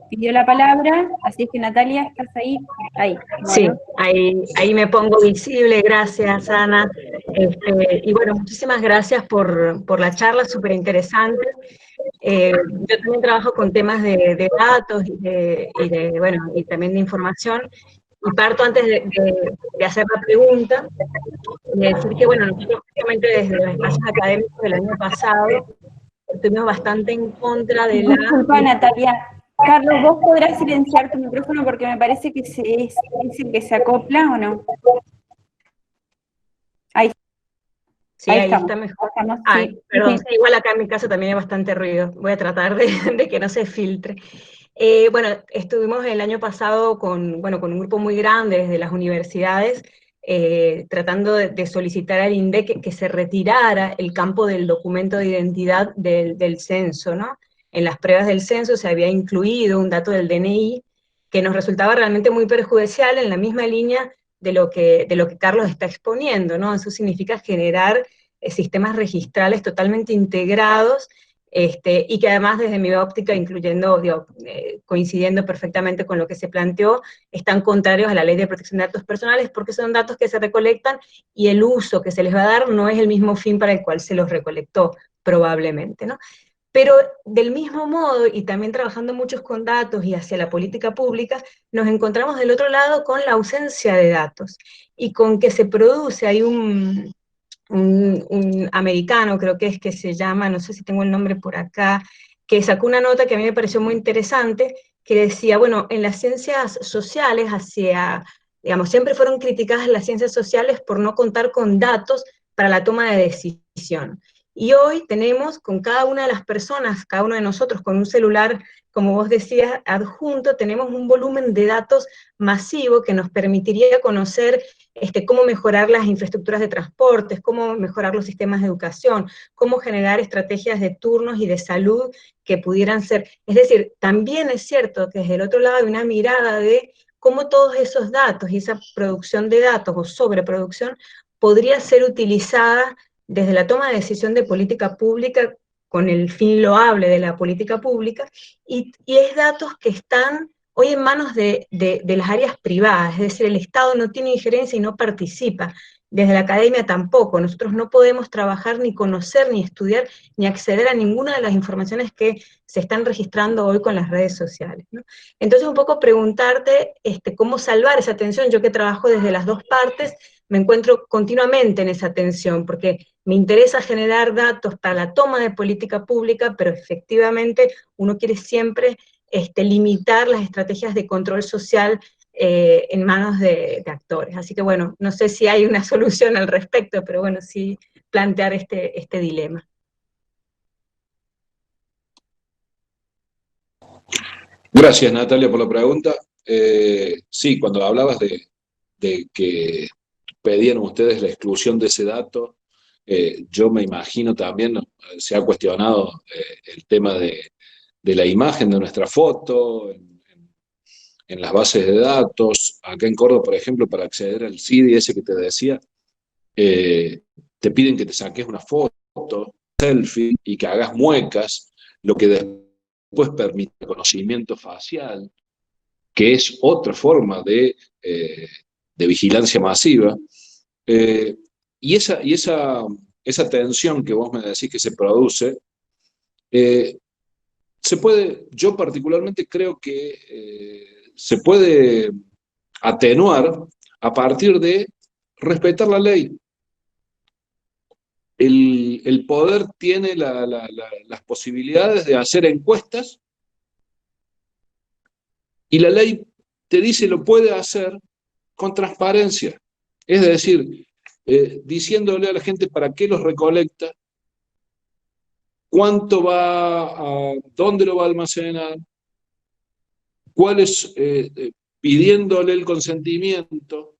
pidió la palabra, así es que Natalia, ¿estás ahí? Ahí. Sí, Bueno. ahí me pongo visible, gracias Ana. Y bueno, muchísimas gracias por la charla, súper interesante. Yo también trabajo con temas de datos y también de información, y parto antes de hacer la pregunta, de decir que bueno, nosotros justamente desde los espacios académicos del año pasado estuvimos bastante en contra de la... Disculpa, Natalia. Carlos, ¿vos podrás silenciar tu micrófono porque me parece que es el que se acopla o no? Ahí. Sí, ahí está mejor. Ay, Sí. perdón, sí, igual acá en mi casa también hay bastante ruido. Voy a tratar de que no se filtre. Bueno, estuvimos el año pasado con un grupo muy grande desde las universidades, tratando de solicitar al INDEC que se retirara el campo del documento de identidad del censo, ¿no? En las pruebas del censo se había incluido un dato del DNI que nos resultaba realmente muy perjudicial, en la misma línea de lo que Carlos está exponiendo, ¿no? Eso significa generar sistemas registrales totalmente integrados, y que además desde mi óptica, incluyendo, coincidiendo perfectamente con lo que se planteó, están contrarios a la Ley de Protección de Datos Personales, porque son datos que se recolectan y el uso que se les va a dar no es el mismo fin para el cual se los recolectó, probablemente, ¿no? Pero del mismo modo, y también trabajando muchos con datos y hacia la política pública, nos encontramos del otro lado con la ausencia de datos, y con que se produce, hay un americano, creo que se llama, no sé si tengo el nombre por acá, que sacó una nota que a mí me pareció muy interesante, que decía, bueno, en las ciencias sociales, siempre fueron criticadas las ciencias sociales por no contar con datos para la toma de decisión. Y hoy tenemos con cada una de las personas, cada uno de nosotros con un celular, como vos decías, adjunto, tenemos un volumen de datos masivo que nos permitiría conocer cómo mejorar las infraestructuras de transportes, cómo mejorar los sistemas de educación, cómo generar estrategias de turnos y de salud que pudieran ser. Es decir, también es cierto que desde el otro lado hay una mirada de cómo todos esos datos y esa producción de datos o sobreproducción podría ser utilizada desde la toma de decisión de política pública con el fin loable de la política pública, y es datos que están hoy en manos de las áreas privadas, es decir, el Estado no tiene injerencia y no participa, desde la academia tampoco, nosotros no podemos trabajar, ni conocer, ni estudiar, ni acceder a ninguna de las informaciones que se están registrando hoy con las redes sociales, ¿no? Entonces un poco preguntarte cómo salvar esa tensión. Yo que trabajo desde las dos partes, me encuentro continuamente en esa tensión, porque me interesa generar datos para la toma de política pública, pero efectivamente uno quiere siempre limitar las estrategias de control social en manos de actores. Así que bueno, no sé si hay una solución al respecto, pero bueno, sí plantear este dilema. Gracias, Natalia, por la pregunta. Sí, cuando hablabas de que pedían ustedes la exclusión de ese dato, yo me imagino también, se ha cuestionado el tema de la imagen de nuestra foto en las bases de datos. Acá en Córdoba, por ejemplo, para acceder al CIDI ese que te decía, te piden que te saques una foto, selfie, y que hagas muecas, lo que después permite el conocimiento facial, que es otra forma de vigilancia masiva. Y esa tensión que vos me decís que se produce, yo particularmente creo que se puede atenuar a partir de respetar la ley. El poder tiene las posibilidades de hacer encuestas y la ley te dice lo puede hacer con transparencia. Es decir, diciéndole a la gente para qué los recolecta, cuánto va, dónde lo va a almacenar, cuáles, pidiéndole el consentimiento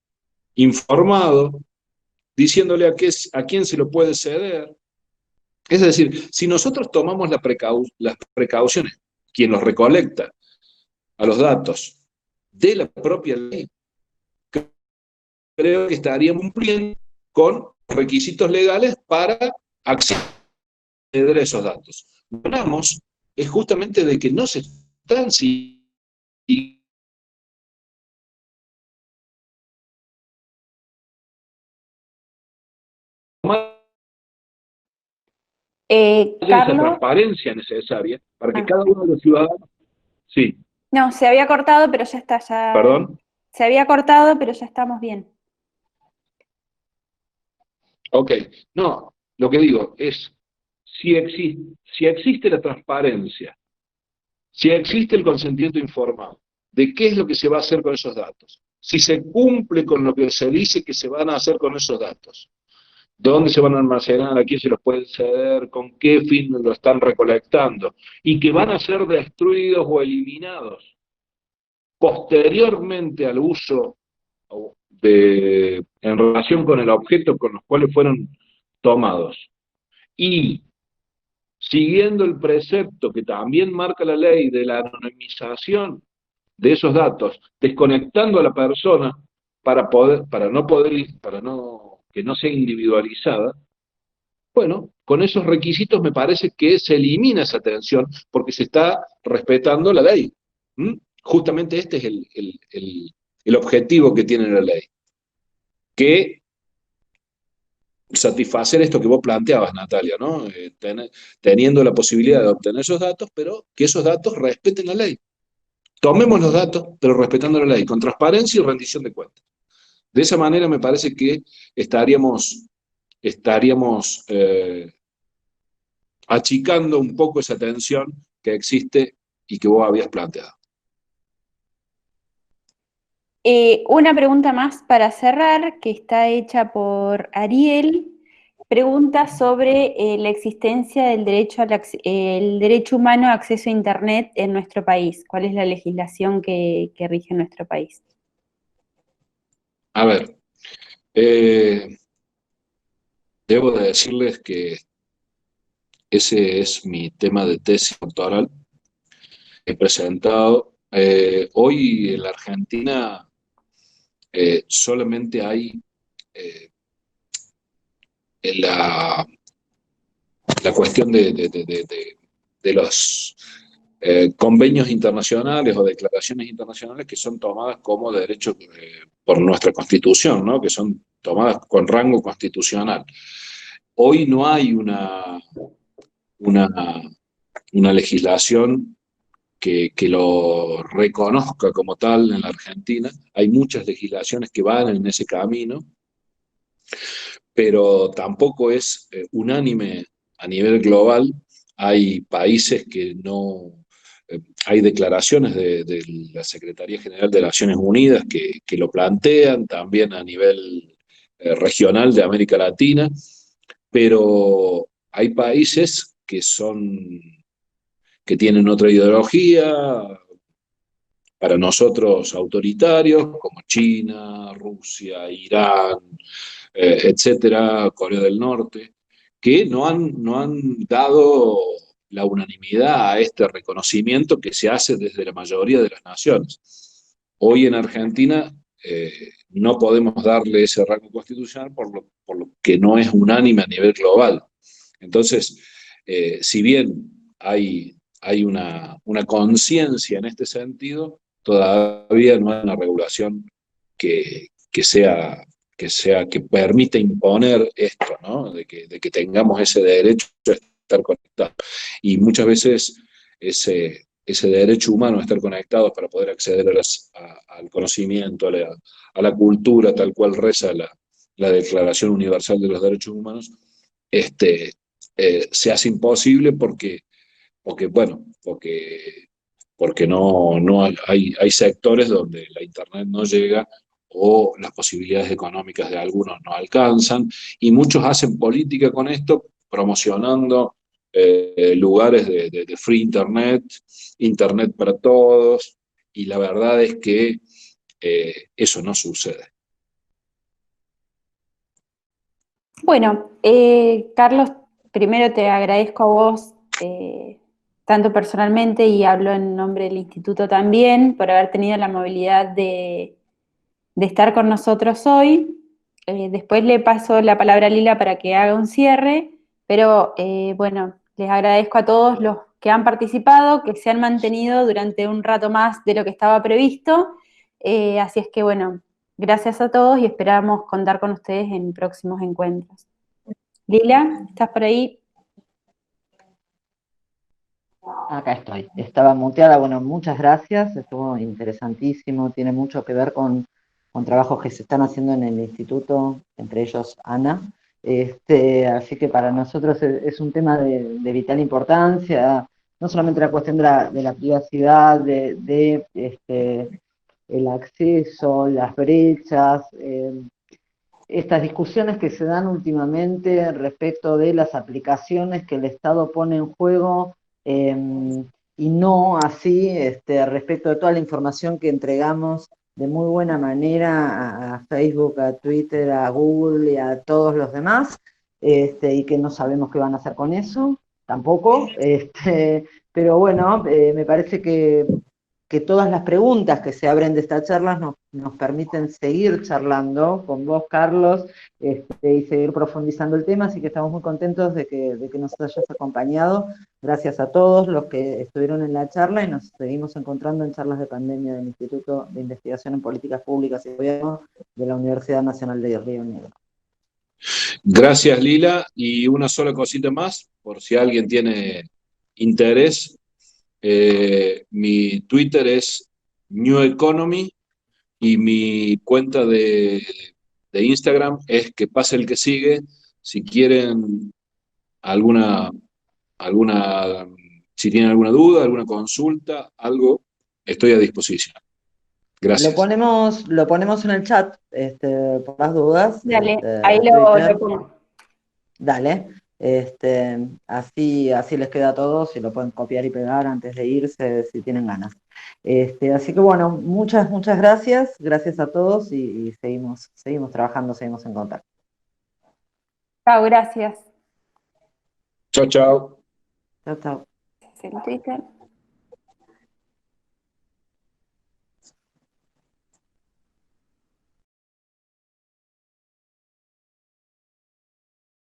informado, diciéndole a quién se lo puede ceder. Es decir, si nosotros tomamos las precauciones, quien los recolecta a los datos de la propia ley, creo que estaríamos cumpliendo con requisitos legales para acceder a esos datos. Lo que hablamos es justamente de que no se están siguiendo esa Carlos, transparencia necesaria para que cada uno de los ciudadanos... Sí, no, se había cortado, pero ya está, ya. perdón. Se había cortado, pero ya estamos bien. Ok, no, lo que digo es, si existe la transparencia, si existe el consentimiento informado, de qué es lo que se va a hacer con esos datos, si se cumple con lo que se dice que se van a hacer con esos datos, dónde se van a almacenar, a quién se los pueden ceder, con qué fin lo están recolectando, y que van a ser destruidos o eliminados posteriormente al uso en relación con el objeto con los cuales fueron tomados. Y siguiendo el precepto que también marca la ley de la anonimización de esos datos, desconectando a la persona que no sea individualizada, bueno, con esos requisitos me parece que se elimina esa tensión porque se está respetando la ley. Justamente este es el objetivo que tiene la ley, que satisfacer esto que vos planteabas, Natalia, ¿no? Teniendo la posibilidad de obtener esos datos, pero que esos datos respeten la ley. Tomemos los datos, pero respetando la ley, con transparencia y rendición de cuentas. De esa manera me parece que estaríamos achicando un poco esa tensión que existe y que vos habías planteado. Una pregunta más para cerrar, que está hecha por Ariel. Pregunta sobre la existencia del el derecho humano a acceso a Internet en nuestro país. ¿Cuál es la legislación que rige en nuestro país? A ver, debo de decirles que ese es mi tema de tesis doctoral. He presentado. Hoy en la Argentina solamente hay la cuestión de los convenios internacionales o declaraciones internacionales que son tomadas como derechos por nuestra Constitución, ¿no? Que son tomadas con rango constitucional. Hoy no hay una legislación que lo reconozca como tal en la Argentina. Hay muchas legislaciones que van en ese camino, pero tampoco es unánime a nivel global. Hay países que no... hay declaraciones de la Secretaría General de Naciones Unidas que lo plantean, también a nivel regional de América Latina, pero hay países que tienen otra ideología, para nosotros autoritarios, como China, Rusia, Irán, etcétera, Corea del Norte, que no han dado la unanimidad a este reconocimiento que se hace desde la mayoría de las naciones. Hoy en Argentina no podemos darle ese rango constitucional por lo que no es unánime a nivel global. Entonces, si bien hay hay una conciencia en este sentido, todavía no hay una regulación que permita imponer esto, ¿no? De que tengamos ese derecho a estar conectados. Y muchas veces ese derecho humano a estar conectados para poder acceder al conocimiento, a la cultura, tal cual reza la Declaración Universal de los Derechos Humanos, se hace imposible porque no hay sectores donde la Internet no llega o las posibilidades económicas de algunos no alcanzan, y muchos hacen política con esto, promocionando lugares de free Internet, Internet para todos, y la verdad es que eso no sucede. Bueno, Carlos, primero te agradezco a vos, tanto personalmente, y hablo en nombre del instituto también, por haber tenido la movilidad de estar con nosotros hoy. Después le paso la palabra a Lila para que haga un cierre, pero bueno, les agradezco a todos los que han participado, que se han mantenido durante un rato más de lo que estaba previsto. Así es que bueno, gracias a todos y esperamos contar con ustedes en próximos encuentros. Lila, ¿estás por ahí? Acá estoy. Estaba muteada. Bueno, muchas gracias. Estuvo interesantísimo. Tiene mucho que ver con trabajos que se están haciendo en el instituto, entre ellos Ana. Así que para nosotros es un tema de vital importancia, no solamente la cuestión de la privacidad, el acceso, las brechas, estas discusiones que se dan últimamente respecto de las aplicaciones que el Estado pone en juego, y no así respecto de toda la información que entregamos de muy buena manera a Facebook, a Twitter, a Google y a todos los demás, y que no sabemos qué van a hacer con eso, tampoco, pero bueno, me parece que todas las preguntas que se abren de estas charlas nos permiten seguir charlando con vos, Carlos, y seguir profundizando el tema, así que estamos muy contentos de que nos hayas acompañado. Gracias a todos los que estuvieron en la charla y nos seguimos encontrando en charlas de pandemia del Instituto de Investigación en Políticas Públicas y Gobierno de la Universidad Nacional de Río Negro. Gracias, Lila. Y una sola cosita más, por si alguien tiene interés. Mi Twitter es New Economy y mi cuenta de Instagram es Que Pase el Que Sigue. Si quieren alguna, si tienen alguna duda, alguna consulta, algo, estoy a disposición. Gracias. Lo ponemos en el chat, por las dudas. Dale, ahí lo pongo. Dale, así les queda a todos y lo pueden copiar y pegar antes de irse si tienen ganas. Así que bueno, muchas gracias a todos y seguimos trabajando, seguimos en contacto. Chao, gracias. Chao, chao. Chao, chao. En Twitter.